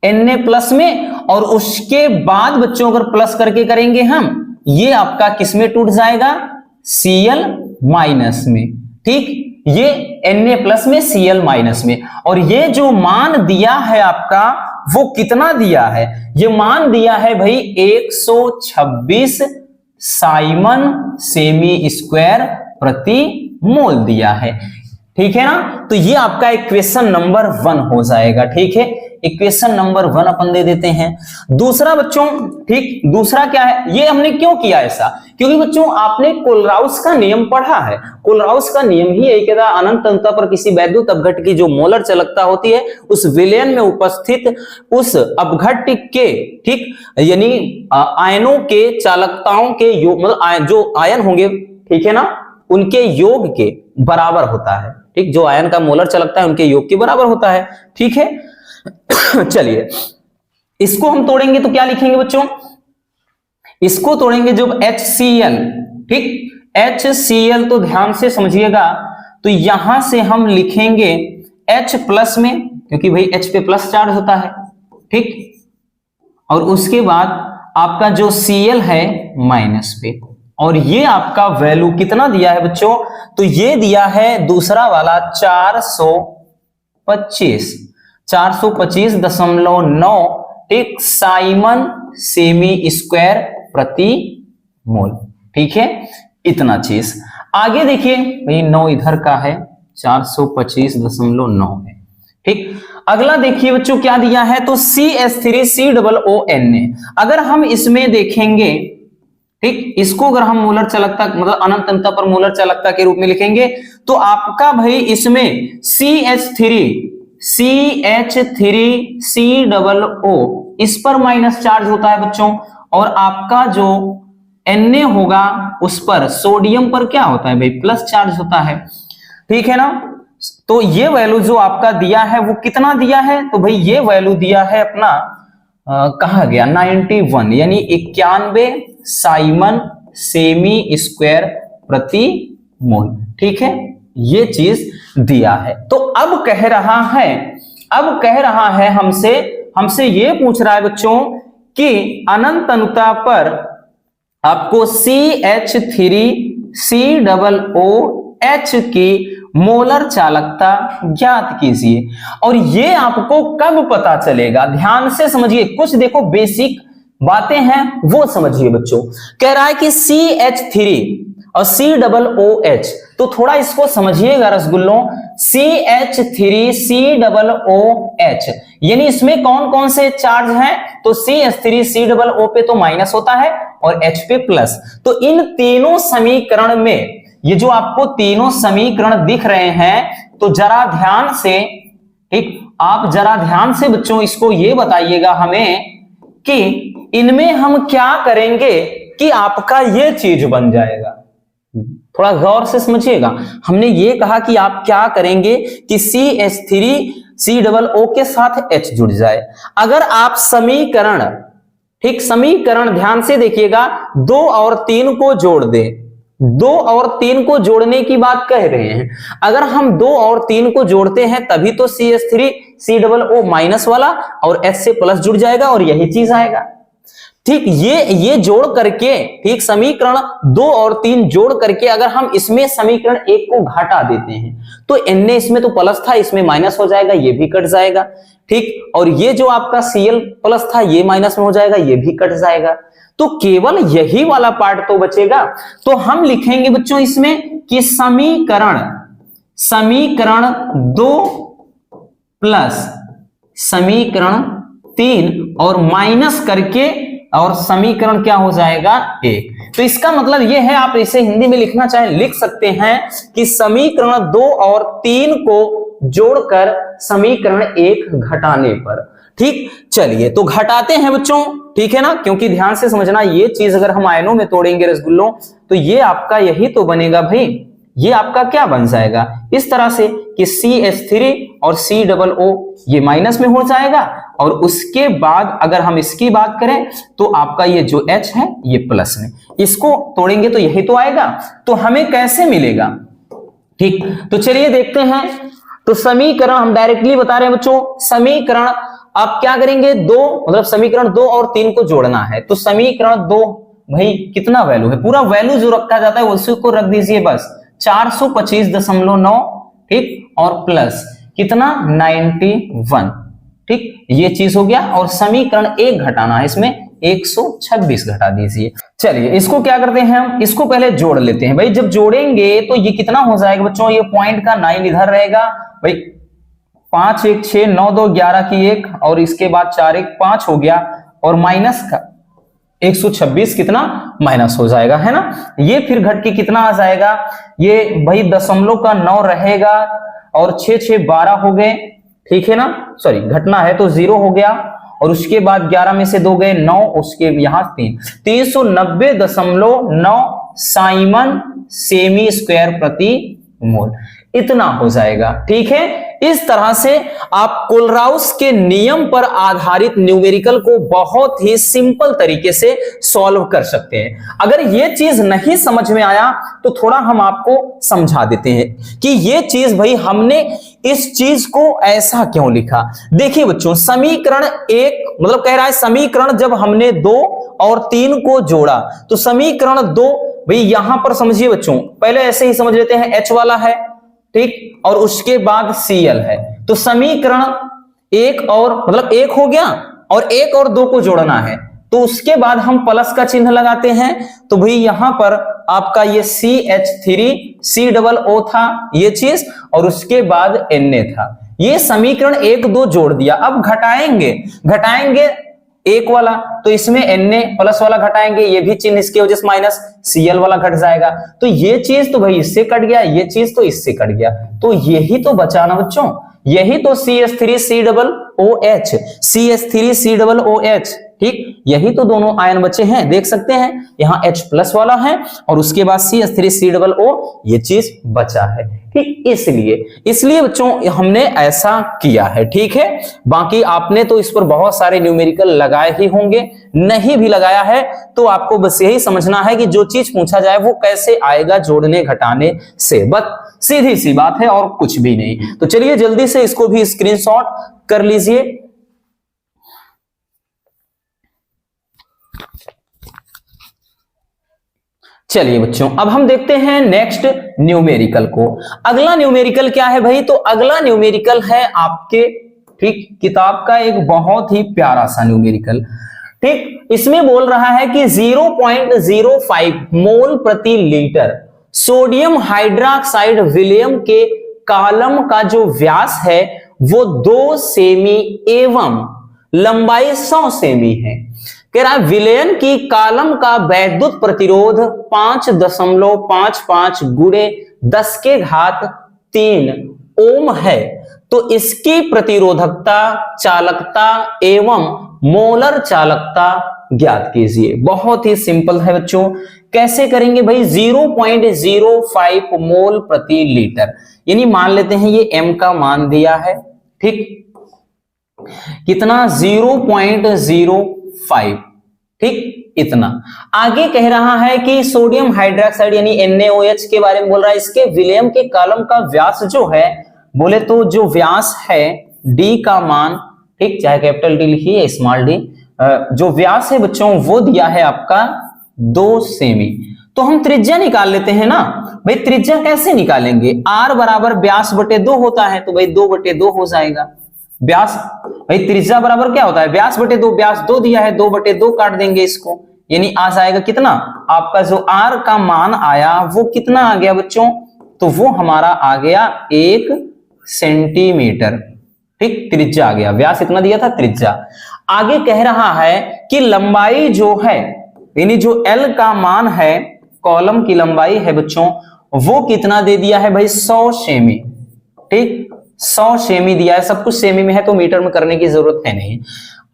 Na+ में, और उसके बाद बच्चों अगर प्लस करके करेंगे हम, ये आपका किस में टूट जाएगा, Cl- में, ठीक, ये Na+ में Cl- में। और ये जो मान दिया है आपका वो कितना दिया है, ये मान दिया है भाई 126 साइमन सेमी स्क्वायर प्रति मोल दिया है, ठीक है ना। तो ये आपका इक्वेशन नंबर 1 हो जाएगा, ठीक है, इक्वेशन नंबर 1 अपन दे देते हैं। दूसरा बच्चों, ठीक, दूसरा क्या है, ये हमने क्यों किया ऐसा, क्योंकि बच्चों आपने कोलराउस का नियम पढ़ा है। कोलराउस का नियम ही यही कहता है, अनंत तनुता पर किसी वैद्युत अपघट्य की जो मोलर चालकता होती है उस विलयन में उपस्थित उस अपघट्य के, ठीक, यानी आयनों के चालकताओं के योग, मतलब जो आयन होंगे, ठीक है ना, उनके योग के बराबर होता है, ठीक, जो आयन का मोलर चालकता है उनके योग के बराबर होता है, ठीक है। चलिए इसको हम तोड़ेंगे तो क्या लिखेंगे बच्चों, इसको तोड़ेंगे जब HCl, ठीक, HCl, तो ध्यान से समझिएगा, तो यहां से हम लिखेंगे H+ में, क्योंकि भाई H पे प्लस चार्ज होता है, ठीक, और उसके बाद आपका जो Cl है माइनस पे, और ये आपका वैल्यू कितना दिया है बच्चों, तो ये दिया है दूसरा वाला 425.9, ठीक, साइमन सेमी स्क्वायर प्रति मोल, ठीक है, इतना चीज। आगे देखिए भाई 9 इधर का है, 425.9 है, ठीक। अगला देखिए बच्चों क्या दिया है, तो CH3COONA, अगर हम इसमें देखेंगे, ठीक, इसको अगर हम मोलर चालकता मतलब अनंत तनुता पर मोलर चालकता के रूप में लिखेंगे तो आपका भाई इसमें CH3COO इस पर माइनस चार्ज होता है बच्चों, और आपका जो Na होगा उस पर, सोडियम पर क्या होता है भाई, प्लस चार्ज होता है, ठीक है ना। तो ये वैल्यू जो आपका दिया है वो कितना दिया है, तो भाई ये वैल्यू दिया है अपना कहा गया 91, यानी 91 साइमन सेमी स्क्वायर प्रति मोल, ठीक है, ये चीज दिया है। तो अब कह रहा है हमसे ये पूछ रहा है बच्चों कि अनंत तनुता पर आपको CH3COOH की मोलर चालकता ज्ञात कीजिए। और ये आपको कब पता चलेगा, ध्यान से समझिए, कुछ देखो बेसिक बातें हैं वो समझिए बच्चों। कह रहा है कि CH3 और COOH, तो थोड़ा इसको समझिएगा रसगुल्लों। CH3COOH यानी इसमें कौन कौन से चार्ज हैं, तो CH3COO पे तो माइनस होता है और H पे प्लस। तो इन तीनों समीकरण में, ये जो आपको तीनों समीकरण दिख रहे हैं, तो जरा ध्यान से, ठीक, आप जरा ध्यान से बच्चों इसको ये बताइएगा हमें कि इनमें हम क्या करेंगे कि आपका ये चीज बन जाएगा। थोड़ा गौर से समझिएगा, हमने ये कहा कि आप क्या करेंगे कि CH3COO के साथ H जुड़ जाए। अगर आप समीकरण, ठीक, समीकरण ध्यान से देखिएगा, 2 और 3 को जोड़ दें, 2 और 3 को जोड़ने की बात कह रहे हैं। अगर हम 2 और 3 को जोड़ते हैं तभी तो CH3COO माइनस वाला और H से प्लस जुड़ जाएगा और यही चीज आएगा। ठीक, ये जोड़ करके, ठीक, समीकरण 2 और 3 जोड़ करके अगर हम इसमें समीकरण 1 को घटा देते हैं तो Na इसमें तो प्लस था, इसमें माइनस हो जाएगा, ये भी कट जाएगा। ठीक, और ये जो आपका Cl प्लस था ये माइनस में हो जाएगा, ये भी कट जाएगा। तो केवल यही वाला पार्ट तो बचेगा। तो हम लिखेंगे बच्चों इसमें कि समीकरण 2 प्लस समीकरण 3 और माइनस करके, और समीकरण क्या हो जाएगा 1। तो इसका मतलब यह है, आप इसे हिंदी में लिखना चाहें लिख सकते हैं कि समीकरण 2 और 3 को जोड़कर समीकरण 1 घटाने पर। ठीक, चलिए तो घटाते हैं बच्चों, ठीक है ना, क्योंकि ध्यान से समझना, ये चीज अगर हम आयनों में तोड़ेंगे रसगुल्लों तो ये आपका यही तो बनेगा भाई, ये आपका क्या बन जाएगा इस तरह से कि CH3 और COO ये माइनस में हो जाएगा, और उसके बाद अगर हम इसकी बात करें तो आपका ये जो H है ये प्लस में, इसको तोड़ेंगे तो यही तो आएगा। तो हमें कैसे मिलेगा, ठीक, तो चलिए देखते हैं। तो समीकरण हम डायरेक्टली बता रहे हैं बच्चों, समीकरण आप क्या करेंगे, 2 मतलब समीकरण 2 और 3 को जोड़ना है। तो समीकरण 2 भाई कितना वैल्यू है, पूरा वैल्यू जो रखा जाता है उसी को रख दीजिए बस, 425.9, ठीक, और प्लस कितना 91, ठीक, ये चीज हो गया। और समीकरण 1 घटाना है, इसमें 126 घटा दीजिए। चलिए इसको क्या करते हैं, हम इसको पहले जोड़ लेते हैं। भाई जब जोड़ेंगे तो ये कितना हो जाएगा बच्चों, ये पॉइंट का 9 इधर रहेगा भाई, 5 1 6 9 2 11 की 1, और इसके बाद 4 1 5 हो गया, और माइनस का 126 कितना माइनस हो जाएगा, है ना। ये फिर घट के कितना आ जाएगा, ये भाई दशमलव का 9 रहेगा, और 6 6 12 हो गए, ठीक है ना, सॉरी घटना है तो 0 हो गया, और उसके बाद 11 में से 2 गए 9, उसके यहां 3, 390.9 साइमन सेमी स्क्वायर प्रति मोल, इतना हो जाएगा। ठीक है, इस तरह से आप कोलराउस के नियम पर आधारित न्यूमेरिकल को बहुत ही सिंपल तरीके से सॉल्व कर सकते हैं। अगर ये चीज नहीं समझ में आया तो थोड़ा हम आपको समझा देते हैं कि ये चीज भाई हमने इस चीज को ऐसा क्यों लिखा। देखिए बच्चों, समीकरण 1 मतलब कह रहा है समीकरण जब हमने 2 और 3 को जोड़ा तो समीकरण 2 भाई यहां पर समझिए बच्चों, पहले ऐसे ही समझ लेते हैं, H वाला है, ठीक, और उसके बाद Cl है, तो समीकरण 1 और मतलब 1 हो गया, और 1 और 2 को जोड़ना है तो उसके बाद हम प्लस का चिन्ह लगाते हैं। तो भाई यहां पर आपका ये CH3COO था ये चीज, और उसके बाद Na था, ये समीकरण 1 2 जोड़ दिया। अब घटाएंगे 1 वाला, तो इसमें Na प्लस वाला घटाएंगे, ये भी चिन्ह इसकी वजह से माइनस, Cl वाला घट जाएगा, तो ये चीज तो भाई इससे कट गया, ये चीज तो इससे कट गया, तो यही तो बचा ना बच्चों, यही तो CH3COOH, ठीक, यही तो दोनों आयन बचे हैं, देख सकते हैं यहां H प्लस वाला है और उसके बाद CH3COO ये चीज बचा है। ठीक, इसलिए बच्चों हमने ऐसा किया है। ठीक है, बाकी आपने तो इस पर बहुत सारे न्यूमेरिकल लगाए ही होंगे, नहीं भी लगाया है तो आपको बस यही समझना है कि जो चीज पूछा जाए वो कैसे आएगा जोड़ने घटाने से, बस सीधी सी बात है और कुछ भी नहीं। तो चलिए जल्दी से इसको भी स्क्रीनशॉट कर लीजिए। चलिए बच्चों, अब हम देखते हैं नेक्स्ट न्यूमेरिकल को। अगला न्यूमेरिकल क्या है भाई? तो अगला न्यूमेरिकल है आपके, ठीक, किताब का एक बहुत ही प्यारा सा न्यूमेरिकल। ठीक, इसमें बोल रहा है कि 0.05 मोल प्रति लीटर सोडियम हाइड्रोक्साइड विलियम के कॉलम का जो व्यास है वो 2 सेमी एवं लंबाई 100 सेमी है। कह रहा है विलयन की कॉलम का वैद्युत प्रतिरोध 5.55 गुणे 10 के घात 3 ओम है। तो इसकी प्रतिरोधकता, चालकता एवं मोलर चालकता ज्ञात कीजिए। बहुत ही सिंपल है बच्चों। कैसे करेंगे भाई? 0.05 मोल प्रति लीटर, यानी मान लेते हैं ये m का मान दिया है, ठीक, कितना? 0.05, ठीक, इतना। आगे कह रहा है कि सोडियम हाइड्रोक्साइड यानी NaOH के बारे में बोल रहा है। इसके विलयम के कॉलम का व्यास जो है, बोले तो जो व्यास है d का मान, ठीक, चाहे कैपिटल D लिखिए या स्मॉल d, जो व्यास है बच्चों वो दिया है आपका 2 सेमी। तो हम त्रिज्या निकाल लेते हैं ना भाई। त्रिज्या कैसे निकालेंगे? r बराबर व्यास बटे 2 होता है, तो भाई 2/2 हो जाएगा। व्यास भाई त्रिज्या बराबर क्या होता है? व्यास बटे 2, व्यास 2 दिया है, 2/2 काट देंगे इसको, यानी आ जाएगा कितना? आपका जो r का मान आया वो कितना आ गया बच्चों? तो वो हमारा आ गया 1 सेंटीमीटर, ठीक, त्रिज्या आ गया। व्यास इतना दिया था, त्रिज्या। आगे कह रहा है कि लंबाई जो है, यानी जो L का मान है, कॉलम की लंबाई है बच्चों, वो कितना दे दिया है भाई? 100 सेमी, ठीक, 100 सेमी दिया है। सब कुछ सेमी में है तो मीटर में करने की जरूरत है नहीं।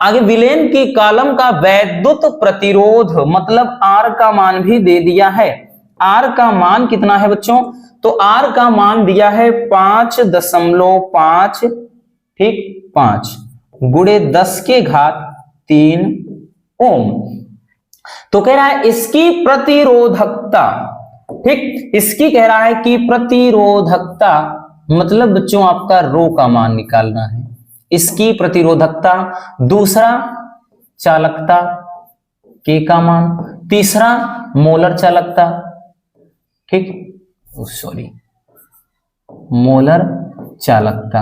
आगे विलेन की कॉलम का वैद्युत प्रतिरोध, मतलब R का मान भी दे दिया है। R का मान कितना है बच्चों? तो R का मान दिया है 5.5, ठीक, 5 गुणे 10 के घात 3 ओम। तो कह रहा है इसकी प्रतिरोधकता, ठीक, इसकी कह रहा है कि प्रतिरोधकता, मतलब बच्चों आपका रो का मान निकालना है। इसकी प्रतिरोधकता, दूसरा चालकता के का मान, तीसरा मोलर चालकता, ठीक, सॉरी, मोलर चालकता,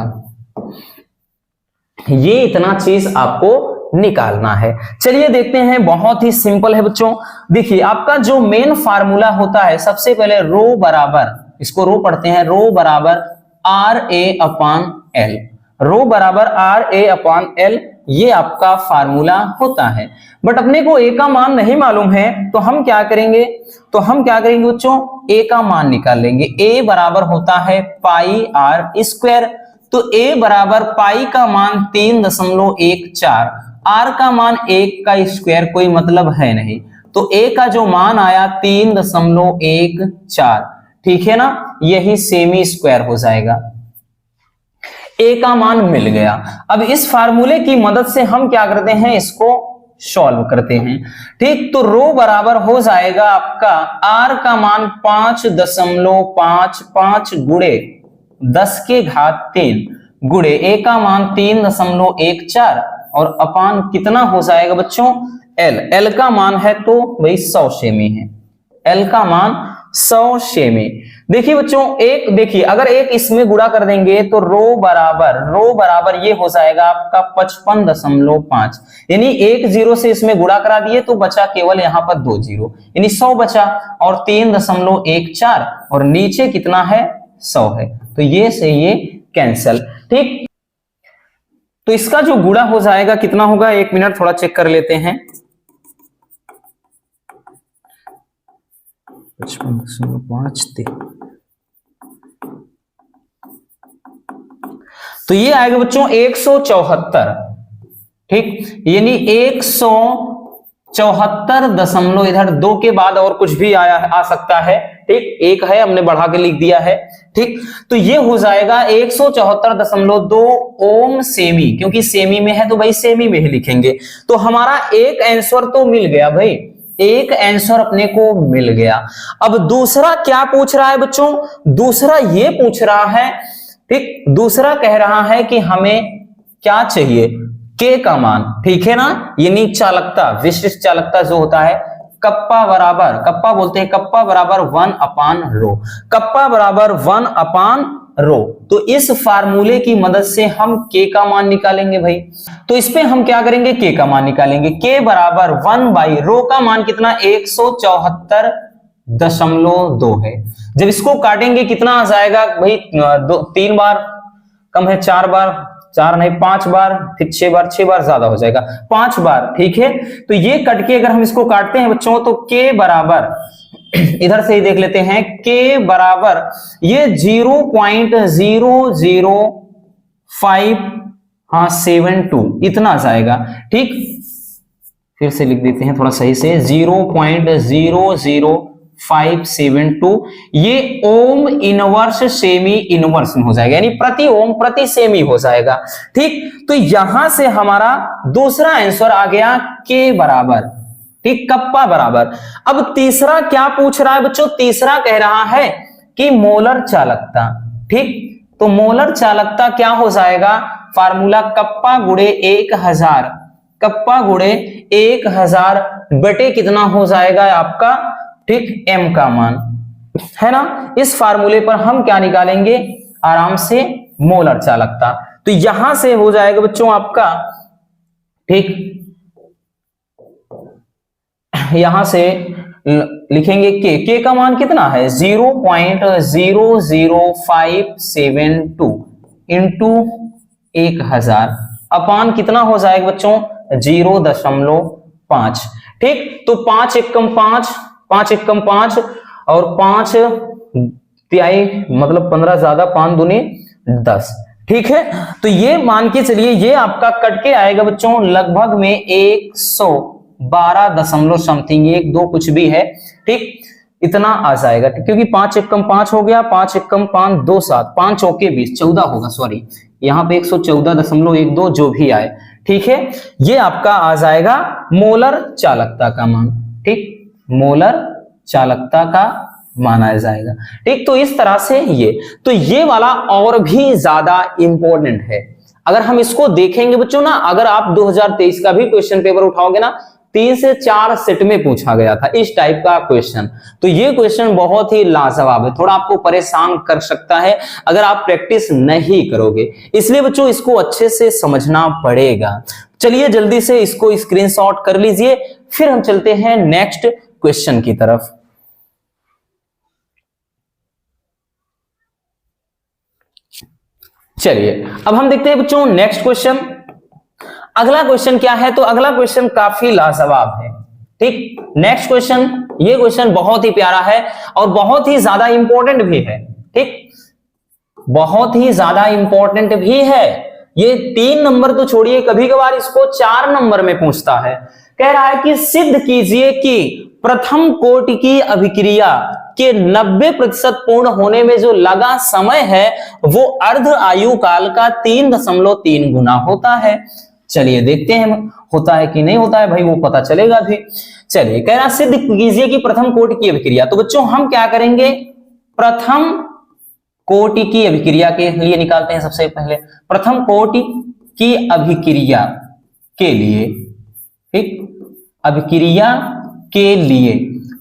ये इतना चीज आपको निकालना है। चलिए देखते हैं, बहुत ही सिंपल है बच्चों। देखिए आपका जो मेन फार्मूला होता है, सबसे पहले रो बराबर, इसको रो पढ़ते हैं, रो बराबर RA/L, रो बराबर RA/L, ये आपका फार्मूला होता है। बट अपने को A का मान नहीं मालूम है, तो हम क्या करेंगे? बच्चों A का मान निकाल लेंगे। A बराबर होता है पाई R²। तो A बराबर पाई का मान 3.14, R का मान 1 का स्क्वायर, कोई मतलब है नहीं, तो A का जो मान आया 3.14, ठीक है ना, यही सेमी स्क्वायर हो जाएगा। A का मान मिल गया। अब इस फार्मूले की मदद से हम क्या करते हैं? इसको सॉल्व करते हैं, ठीक। तो रो बराबर हो जाएगा आपका R का मान 5.55 गुणे 10 के घात 3 गुणे A का मान 3.14 और अपान कितना हो जाएगा बच्चों? L का मान है तो वही 100 सेमी है। L का मान 100 सेमी। देखिए बच्चों, एक देखिए, अगर एक इसमें गुणा कर देंगे तो रो बराबर ये हो जाएगा आपका 55.5, यानी 1 0 से इसमें गुणा करा दिए तो बचा केवल यहाँ पर 2 0, यानी 100 बचा और 3.14 और नीचे कितना है? 100 है, तो ये से ये कैंसल, ठीक। तो इसका जो गुणा हो जाएगा कितना होगा? 1 मिनट थोड़ा चेक कर लेते हैं। 55.5, तो ये आएगा बच्चों 174, ठीक, यानी 174 इधर 2 के बाद और कुछ भी आ सकता है, ठीक, एक है हमने बढ़ा के लिख दिया है, ठीक। तो ये हो जाएगा 174.2 ओम सेमी, क्योंकि सेमी में है तो भाई सेमी में ही लिखेंगे। तो हमारा एक आंसर तो मिल गया भाई, एक आंसर अपने को मिल गया। अब दूसरा क्या पूछ रहा है बच्चों? दूसरा ये पूछ रहा है, ठीक, दूसरा कह रहा है कि हमें क्या चाहिए? K का मान, ठीक है ना, यानी चालकता, विशिष्ट चालकता जो होता है कप्पा बोलते हैं कप्पा बराबर 1 अपान रो, कप्पा बराबर 1 अपान रो। तो इस फार्मूले की मदद से हम के का मान निकालेंगे भाई। तो इस पे हम क्या करेंगे, के का मान निकालेंगे। के बराबर 1 बाई रो का मान कितना 174.2 है। जब इसको काटेंगे कितना आ जाएगा भाई, 3 बार कम है, 4 बार, 4 नहीं 5 बार, फिर 6 बार, 6 बार ज्यादा हो जाएगा, 5 बार, ठीक है। तो ये कट के अगर हम इसको काटते हैं बच्चों तो के बराबर इधर से ही देख लेते हैं, के बराबर ये 0.00572 इतना जाएगा, ठीक। फिर से लिख देते हैं थोड़ा सही से, 0.00572 ये ओम इनवर्स सेमी इनवर्स में हो जाएगा, यानी प्रति ओम प्रति सेमी हो जाएगा, ठीक। तो यहां से हमारा दूसरा आंसर आ गया के बराबर, ठीक, कप्पा बराबर। अब तीसरा क्या पूछ रहा है बच्चों, तीसरा कह रहा है कि मोलर चालकता, ठीक। तो मोलर चालकता क्या हो जाएगा, फार्मूला कप्पा गुणे 1000, कप्पा गुणे 1000 बटे कितना हो जाएगा आपका, ठीक, एम का मान, है ना। इस फार्मूले पर हम क्या निकालेंगे आराम से, मोलर चालकता। तो यहां से हो जाएगा बच्चों आपका, ठीक, यहां से लिखेंगे के का मान कितना है 0.00572 इंटू 1000 अपान कितना हो जाएगा बच्चों 0.5, ठीक। तो 5 एकम 5, 5 एकम 5 और 5 तिहाई मतलब 15 ज्यादा, 5 दूनी 10, ठीक है। तो ये मान के चलिए ये आपका कट के आएगा बच्चों लगभग में 112 दशमलव समथिंग, 1 2 कुछ भी है, ठीक, इतना आ जाएगा, क्योंकि 5 एकम 5 हो गया, 5 एकम 5 2 7, 5 चौके 20, 14 होगा, सॉरी यहाँ पे 114.12 जो भी आए, ठीक है। ये आपका आ जाएगा मोलर चालकता का मान, ठीक, मोलर चालकता का माना जाएगा, ठीक। तो इस तरह से ये वाला और भी ज्यादा इंपॉर्टेंट है। अगर हम इसको देखेंगे बच्चों ना, अगर आप 2023 का भी क्वेश्चन पेपर उठाओगे ना, 3 से 4 सेट में पूछा गया था इस टाइप का क्वेश्चन। तो ये क्वेश्चन बहुत ही लाजवाब है, थोड़ा आपको परेशान कर सकता है अगर आप प्रैक्टिस नहीं करोगे, इसलिए बच्चों इसको अच्छे से समझना पड़ेगा। चलिए जल्दी से इसको स्क्रीनशॉट कर लीजिए, फिर हम चलते हैं नेक्स्ट क्वेश्चन की तरफ। चलिए अब हम देखते हैं बच्चों नेक्स्ट क्वेश्चन। अगला क्वेश्चन क्या है, तो अगला क्वेश्चन काफी लाजवाब है, ठीक। नेक्स्ट क्वेश्चन, ये क्वेश्चन बहुत ही प्यारा है और बहुत ही ज्यादा इंपॉर्टेंट भी है, ठीक, बहुत ही ज्यादा इंपॉर्टेंट भी है। ये 3 नंबर तो छोड़िए, कभी कभार इसको 4 नंबर में पूछता है। कह रहा है कि सिद्ध कीजिए कि प्रथम कोटि की अभिक्रिया के 90% पूर्ण होने में जो लगा समय है वो अर्ध आयु काल का 3.3 गुना होता है। चलिए देखते हैं होता है कि नहीं होता है, भाई वो पता चलेगा भी। चलिए कह रहा सिद्ध कीजिए कि प्रथम कोटि की अभिक्रिया, तो बच्चों हम क्या करेंगे, प्रथम कोटि की अभिक्रिया के लिए निकालते हैं। सबसे पहले प्रथम कोटि की अभिक्रिया के लिए, ठीक, अभिक्रिया के लिए,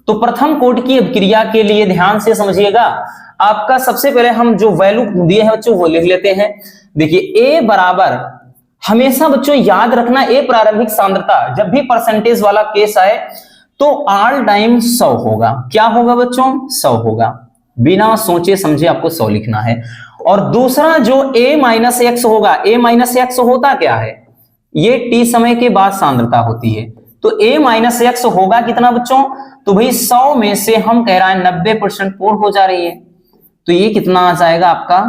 तो प्रथम कोटि की अभिक्रिया के लिए ध्यान से समझिएगा। आपका सबसे पहले हम जो वैल्यू दिए हैं बच्चों वो लिख लेते हैं। देखिए ए बराबर, हमेशा बच्चों याद रखना, ए प्रारंभिक सांद्रता जब भी परसेंटेज वाला केस आए तो ऑल टाइम 100 होगा। क्या होगा बच्चों, 100 होगा, बिना सोचे समझे आपको 100 लिखना है। और दूसरा जो a माइनस एक्स होगा, a माइनस एक्स होता क्या है, ये t समय के बाद सांद्रता होती है। तो a माइनस एक्स होगा कितना बच्चों, तो भाई 100 में से हम कह रहे हैं 90% पूर्ण हो जा रही है, तो ये कितना आ जाएगा आपका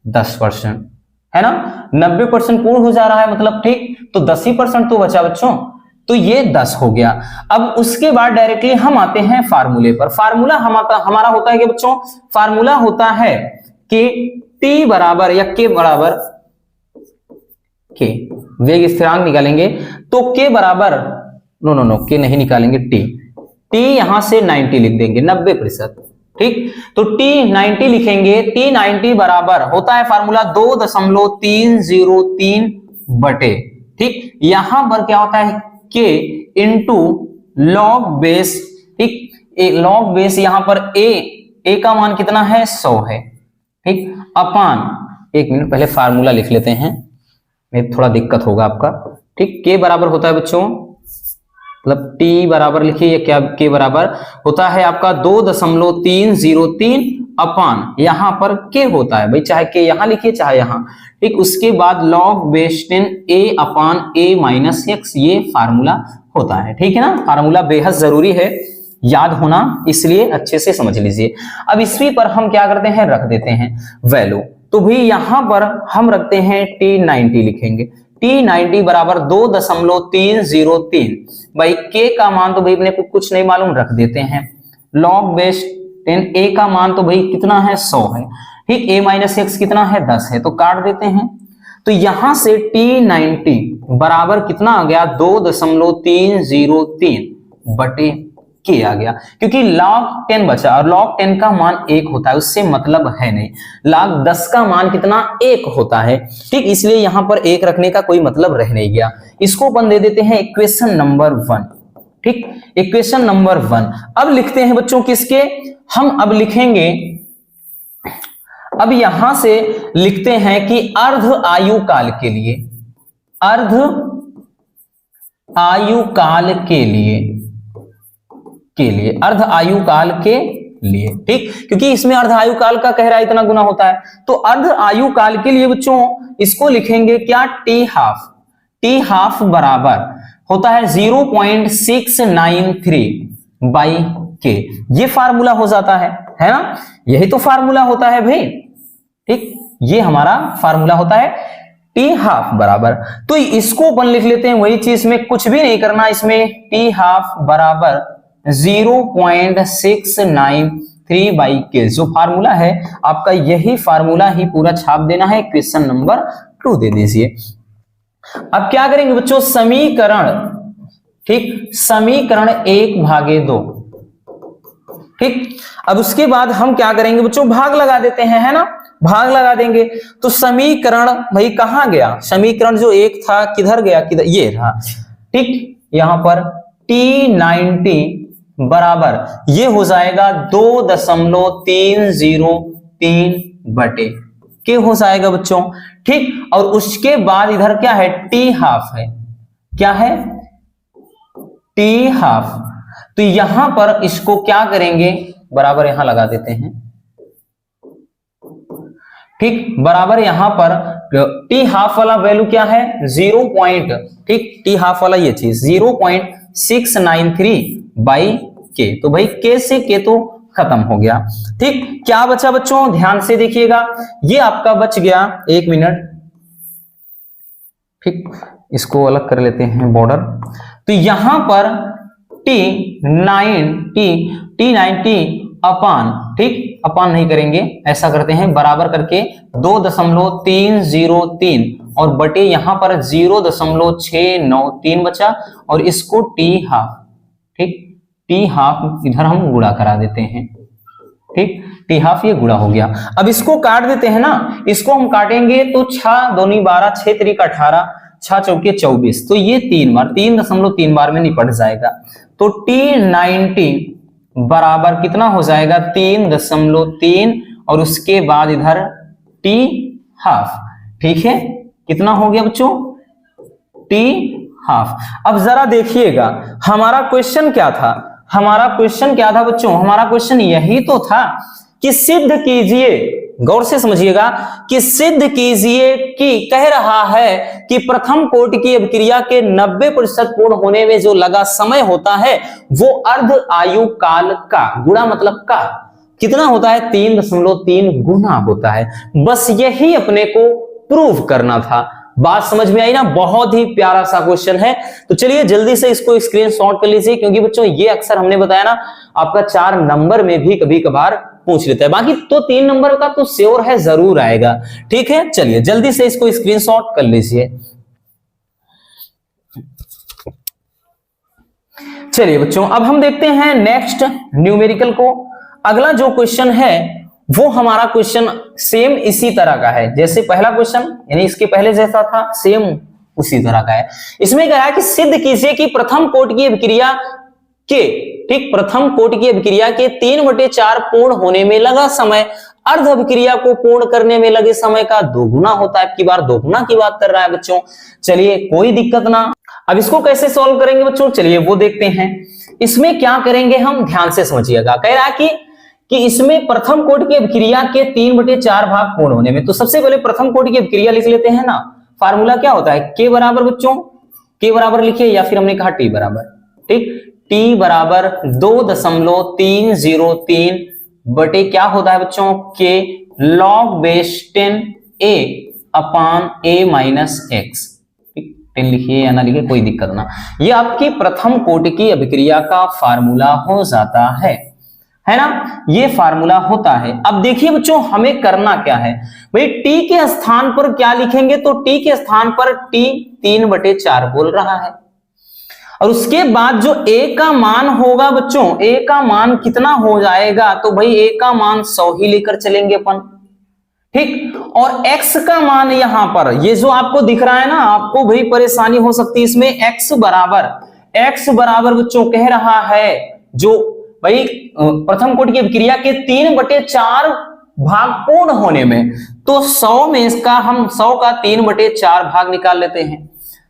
10%, है ना। 90% पूर्ण हो जा रहा है मतलब, ठीक, तो 10% तो बचा बच्चों, तो ये 10 हो गया। अब उसके बाद डायरेक्टली हम आते हैं फार्मूले पर। फार्मूला हमारा होता है कि बच्चों, फार्मूला होता है कि t बराबर या k बराबर k, वेग स्थिरांक निकालेंगे तो k बराबर, नो k नहीं निकालेंगे, t यहां से 90 लिख देंगे, 90%, ठीक। तो t 90 लिखेंगे, t 90 बराबर होता है फार्मूला 2.303 बटे, ठीक, यहां पर क्या होता है k इंटू लॉग बेस, ठीक, लॉग बेस यहां पर ए का मान कितना है 100 है, ठीक, अपान, एक मिनट पहले फार्मूला लिख लेते हैं, में थोड़ा दिक्कत होगा आपका, ठीक। के बराबर होता है बच्चों, मतलब टी बराबर लिखिए, या क्या के बराबर होता है आपका 2.303 अपान, यहां पर के होता है भाई, चाहे के यहां लिखिए चाहे यहां, ठीक। उसके बाद लॉग बेस 10 ए अपान ए माइनस एक्स, ये फार्मूला होता है, ठीक है ना। फार्मूला बेहद जरूरी है, याद होना, इसलिए अच्छे से समझ लीजिए। अब इसी पर हम क्या करते हैं, रख देते हैं वैल्यू। तो भाई यहां पर हम रखते हैं T90 लिखेंगे, T90 बराबर 2.303 भाई, के का मान तो भाई अपने को कुछ नहीं मालूम, रख देते हैं लॉग बेस 10, ए का मान तो भाई कितना है 100 है, ठीक, ए माइनस एक्स कितना है 10 है, तो काट देते हैं। तो यहां से T90 बराबर कितना आ गया 2.303 बटे के आ गया, क्योंकि log 10 बचा और log 10 का मान 1 होता है, उससे मतलब है नहीं। log 10 का मान कितना 1 होता है, ठीक, इसलिए यहां पर 1 रखने का कोई मतलब रह नहीं गया। इसको अपन दे देते हैं इक्वेशन नंबर 1, ठीक, इक्वेशन नंबर 1। अब लिखते हैं बच्चों किसके, हम अब लिखेंगे, अब यहां से लिखते हैं कि अर्ध आयु काल के लिए, अर्ध आयु काल के लिए, अर्ध आयु काल के लिए, ठीक, क्योंकि इसमें अर्ध आयु काल का कह रहा है इतना गुना होता है, तो अर्ध आयु काल के लिए बच्चों इसको लिखेंगे क्या, टी हाफ, टी हाफ बराबर होता है 0.693 बाई के, ये फार्मूला हो जाता है ना, यही तो फार्मूला होता है भाई, ठीक, ये हमारा फार्मूला होता है टी हाफ बराबर। तो इसको अपन लिख लेते हैं वही चीज, में कुछ भी नहीं करना, इसमें टी हाफ बराबर 0.693 बाई के, जो फार्मूला है आपका यही फार्मूला ही पूरा छाप देना है, क्वेश्चन नंबर 2 दे दीजिए। अब क्या करेंगे बच्चों, समीकरण, ठीक, समीकरण 1/2, ठीक। अब उसके बाद हम क्या करेंगे बच्चों, भाग लगा देते हैं, है ना, भाग लगा देंगे। तो समीकरण भाई कहां गया, समीकरण जो 1 था किधर गया, किधर, ये रहा, ठीक, यहां पर T90 बराबर ये हो जाएगा 2.303 बटे के हो जाएगा बच्चों, ठीक। और उसके बाद इधर क्या है, टी हाफ है, क्या है, टी हाफ। तो यहां पर इसको क्या करेंगे, बराबर यहां लगा देते हैं, ठीक, बराबर यहां पर टी हाफ वाला वैल्यू क्या है 0. ठीक, टी हाफ वाला ये चीज 0.693 बाई के, तो भाई के से के तो खत्म हो गया, ठीक। क्या बचा बच्चों, ध्यान से देखिएगा, ये आपका बच गया, 1 मिनट, ठीक, इसको अलग कर लेते हैं बॉर्डर। तो यहां पर T90 अपान, ठीक, अपान नहीं करेंगे, ऐसा करते हैं बराबर करके 2.303 और बटे यहां पर 0.693 बचा, और इसको टी हाफ, ठीक, टी हाफ इधर हम गुणा करा देते हैं, ठीक, टी हाफ ये गुणा हो गया। अब इसको काट देते हैं ना, इसको हम काटेंगे तो 6 दूनी 12, 6 त्रिक 18, 6 चौके 24, तो ये 3 बार 3.3 बार में निपट जाएगा। तो T90 बराबर कितना हो जाएगा 3.3 और उसके बाद इधर टी हाफ, ठीक है, कितना हो गया बच्चों, टी हाफ। अब जरा देखिएगा हमारा क्वेश्चन क्या था, हमारा क्वेश्चन क्या था बच्चों, हमारा क्वेश्चन यही तो था कि सिद्ध कीजिए, गौर से समझिएगा, कि सिद्ध कीजिए कि कह रहा है कि प्रथम कोटि की अभिक्रिया के 90% पूर्ण होने में जो लगा समय होता है वो अर्ध आयु काल का गुणा, मतलब का कितना होता है 3.3 गुना होता है। बस यही अपने को प्रूव करना था। बात समझ में आई ना, बहुत ही प्यारा सा क्वेश्चन है। तो चलिए जल्दी से इसको स्क्रीनशॉट कर लीजिए, क्योंकि बच्चों ये अक्सर हमने बताया ना आपका 4 नंबर में भी कभी कभार पूछ लेता है, बाकी तो 3 नंबर का तो श्योर है जरूर आएगा, ठीक है। चलिए जल्दी से इसको स्क्रीनशॉट कर लीजिए। चलिए बच्चों अब हम देखते हैं नेक्स्ट न्यूमेरिकल को। अगला जो क्वेश्चन है वो हमारा क्वेश्चन सेम इसी तरह का है जैसे पहला क्वेश्चन, यानी इसके पहले जैसा था सेम उसी तरह का है। इसमें कहा है कि सिद्ध कीजिए कि प्रथम कोटि की अभिक्रिया के, ठीक, प्रथम कोटि की अभिक्रिया के 3/4 पूर्ण होने में लगा समय अर्ध अभिक्रिया को पूर्ण करने में लगे समय का दोगुना होता है। अब की बार दोगुना की बात कर रहा है बच्चों। चलिए कोई दिक्कत ना। अब इसको कैसे सॉल्व करेंगे बच्चों, चलिए वो देखते हैं। इसमें क्या करेंगे हम, ध्यान से समझिएगा। कह रहा है कि इसमें प्रथम कोटि की अभिक्रिया के 3/4 भाग पूर्ण होने में, तो सबसे पहले प्रथम कोटि की अभिक्रिया लिख लेते हैं ना। फार्मूला क्या होता है, के बराबर बच्चों, के बराबर लिखिए या फिर हमने कहा टी बराबर, ठीक, टी बराबर 2.303 बटे क्या होता है बच्चों, के log base 10a upon a minus x. 10 लिखिए या ना लिखिए कोई दिक्कत ना। ये आपकी प्रथम कोटि की अभिक्रिया का फार्मूला हो जाता है ना, ये फार्मूला होता है। अब देखिए बच्चों हमें करना क्या है भाई, t के स्थान पर क्या लिखेंगे, तो t के स्थान पर t 3/4 बोल रहा है, और उसके बाद जो a का मान होगा बच्चों, a का मान कितना हो जाएगा, तो भाई a का मान 100 ही लेकर चलेंगे अपन, ठीक। और x का मान यहां पर ये जो आपको दिख रहा है ना, आपको भाई परेशानी हो सकती है इसमें। x बराबर बच्चों कह रहा है जो भाई प्रथम कोटि की अभिक्रिया के 3/4 भाग पूर्ण होने में, तो 100 में इसका हम 100 का 3/4 भाग निकाल लेते हैं।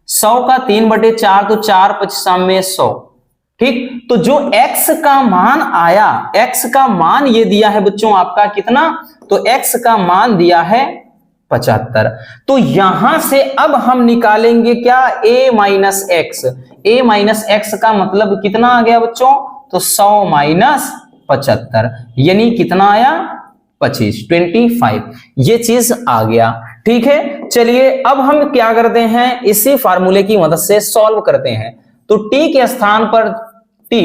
100 का 3/4 तो 4 55 में 100, ठीक। तो जो x का मान आया, x का मान ये दिया है बच्चों आपका कितना, तो x का मान दिया है 75। तो यहां से अब हम निकालेंगे क्या, a minus x. a minus x का मतलब कितना आ गया बच्चों, तो 100 माइनस 75 यानी कितना आया, 25। ये चीज आ गया, ठीक है। चलिए अब हम क्या करते हैं, इसी फार्मूले की मदद से सॉल्व करते हैं। तो t के स्थान पर t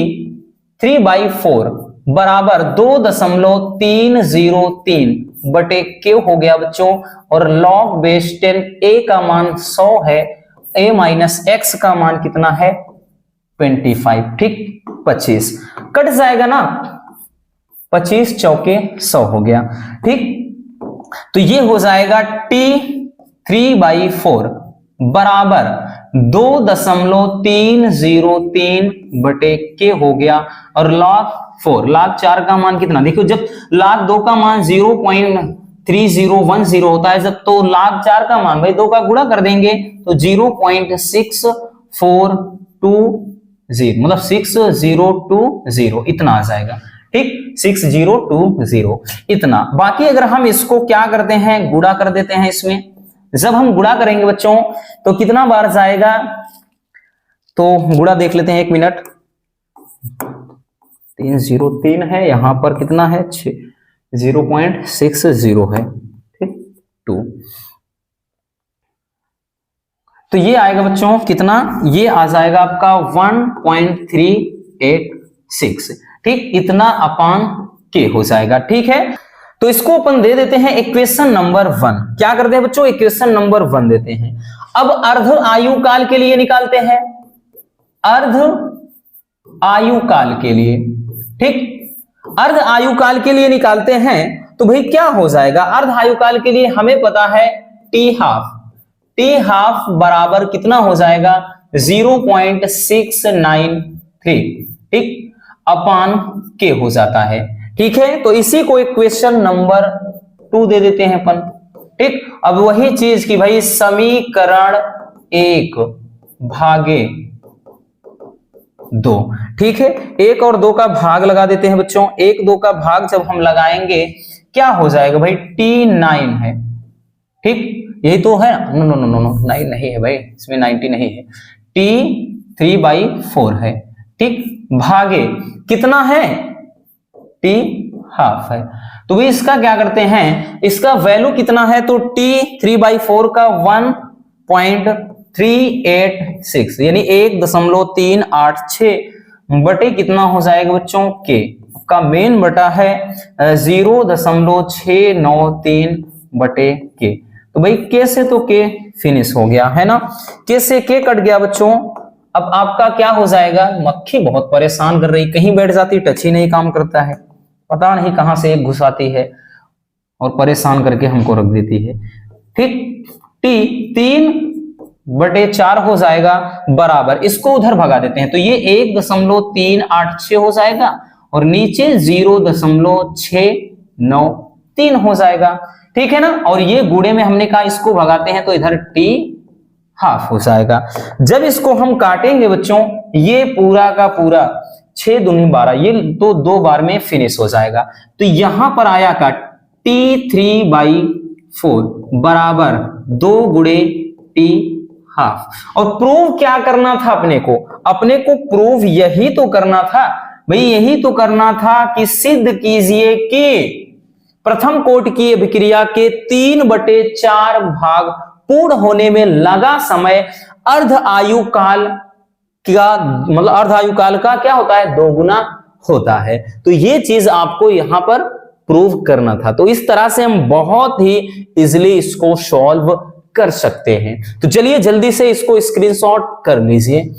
3/4 बराबर 2.303 बटे के हो गया बच्चों, और log बेस 10 a का मान 100 है, a माइनस एक्स का मान कितना है 25, ठीक। 25 कट जाएगा ना, 25 चौके 100 हो गया, ठीक। तो ये हो जाएगा t 3/4 बराबर 2.303 बटे के हो गया, और log 4 log 4 का मान कितना, देखो जब log 2 का मान 0.3010 होता है जब, तो log 4 का मान भाई 2 का गुणा कर देंगे तो 0.6420 मतलब 6020 इतना आ जाएगा, ठीक। 6020 इतना। बाकी अगर हम इसको क्या करते हैं, गुणा कर देते हैं इसमें। जब हम गुणा करेंगे बच्चों तो कितना बार जाएगा, तो गुणा देख लेते हैं, 1 मिनट। 303 है, यहां पर कितना है 0.60 है, ठीक 2। तो ये आएगा बच्चों कितना, ये आ जाएगा आपका 1.386, ठीक। इतना अपान के हो जाएगा, ठीक है। तो इसको अपन दे देते हैं इक्वेशन नंबर 1। क्या करते हैं बच्चों, इक्वेशन नंबर 1 देते हैं। अब अर्ध आयु काल के लिए निकालते हैं, अर्ध आयु काल के लिए, ठीक। अर्ध आयु काल के लिए निकालते हैं तो भाई क्या हो जाएगा, अर्ध आयु काल के लिए हमें पता है टी हाफ बराबर कितना हो जाएगा 0.693, ठीक, अपान के हो जाता है, ठीक है। तो इसी को इक्वेशन नंबर 2 दे देते हैं अपन, ठीक। अब वही चीज की भाई समीकरण 1 भागे 2, ठीक है। 1 और 2 का भाग लगा देते हैं बच्चों। 1 2 का भाग जब हम लगाएंगे क्या हो जाएगा भाई, T9 है, ठीक। यही तो है, no no no no no 9 नहीं है भाई, इसमें 90 नहीं है, T3/4 है, ठीक। भागे कितना है, T हाफ है। तो भी इसका क्या करते हैं, इसका वैल्यू कितना है, तो T3/4 का 1.386 यानी 1.386 बटे कितना हो जाएगा बच्चों, के का मेन बटा है 0.693 बटे के। तो भाई के से तो के फिनिश हो गया है ना, के से के कट गया बच्चों। अब आपका क्या हो जाएगा, मक्खी बहुत परेशान कर रही, कहीं बैठ जाती, टच ही नहीं काम करता है, पता नहीं कहां से एक घुस आती है और परेशान करके हमको रख देती है, ठीक। T 3 बटे 4 हो जाएगा बराबर, इसको उधर भगा देते हैं तो ये 1.386 हो जाएगा और नीचे 0.693 हो जाएगा, ठीक है ना। और ये गुणे में हमने कहा इसको भगाते हैं तो इधर t हाफ हो जाएगा। जब इसको हम काटेंगे बच्चों, ये पूरा का पूरा 6 दूनी 12, ये तो 2 बार में फिनिश हो जाएगा। तो यहां पर आया का t3/4 बराबर 2 गुणे t हाफ। और प्रूव क्या करना था अपने को प्रूव यही तो करना था भाई, यही तो करना था कि सिद्ध कीजिए कि प्रथम कोटि की अभिक्रिया के 3/4 भाग पूर्ण होने में लगा समय अर्ध आयु काल का क्या होता है, 2 गुना होता है। तो ये चीज आपको यहां पर प्रूव करना था। तो इस तरह से हम बहुत ही इजीली इसको सॉल्व कर सकते हैं। तो चलिए जल्दी से इसको स्क्रीनशॉट कर लीजिए।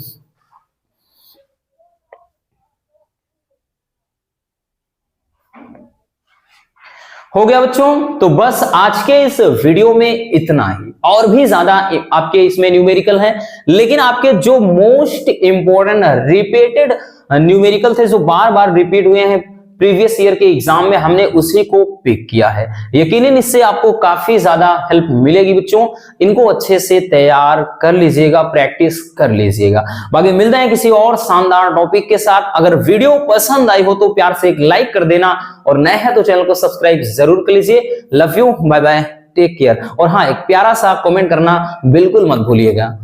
हो गया बच्चों, तो बस आज के इस वीडियो में इतना ही। और भी ज्यादा आपके इसमें न्यूमेरिकल है, लेकिन आपके जो मोस्ट इंपॉर्टेंट रिपीटेड न्यूमेरिकल थे, जो बार बार रिपीट हुए हैं प्रीवियस ईयर के एग्जाम में, हमने उसी को पिक किया है। यकीनन इससे आपको काफी ज्यादा हेल्प मिलेगी बच्चों। इनको अच्छे से तैयार कर लीजिएगा, प्रैक्टिस कर लीजिएगा। बाकी मिलते हैं किसी और शानदार टॉपिक के साथ। अगर वीडियो पसंद आई हो तो प्यार से एक लाइक कर देना, और नए हैं तो चैनल को सब्सक्राइब जरूर कर लीजिए। Love you, bye bye, take care. और हाँ, एक प्यारा सा कमेंट करना बिल्कुल मत भूलिएगा।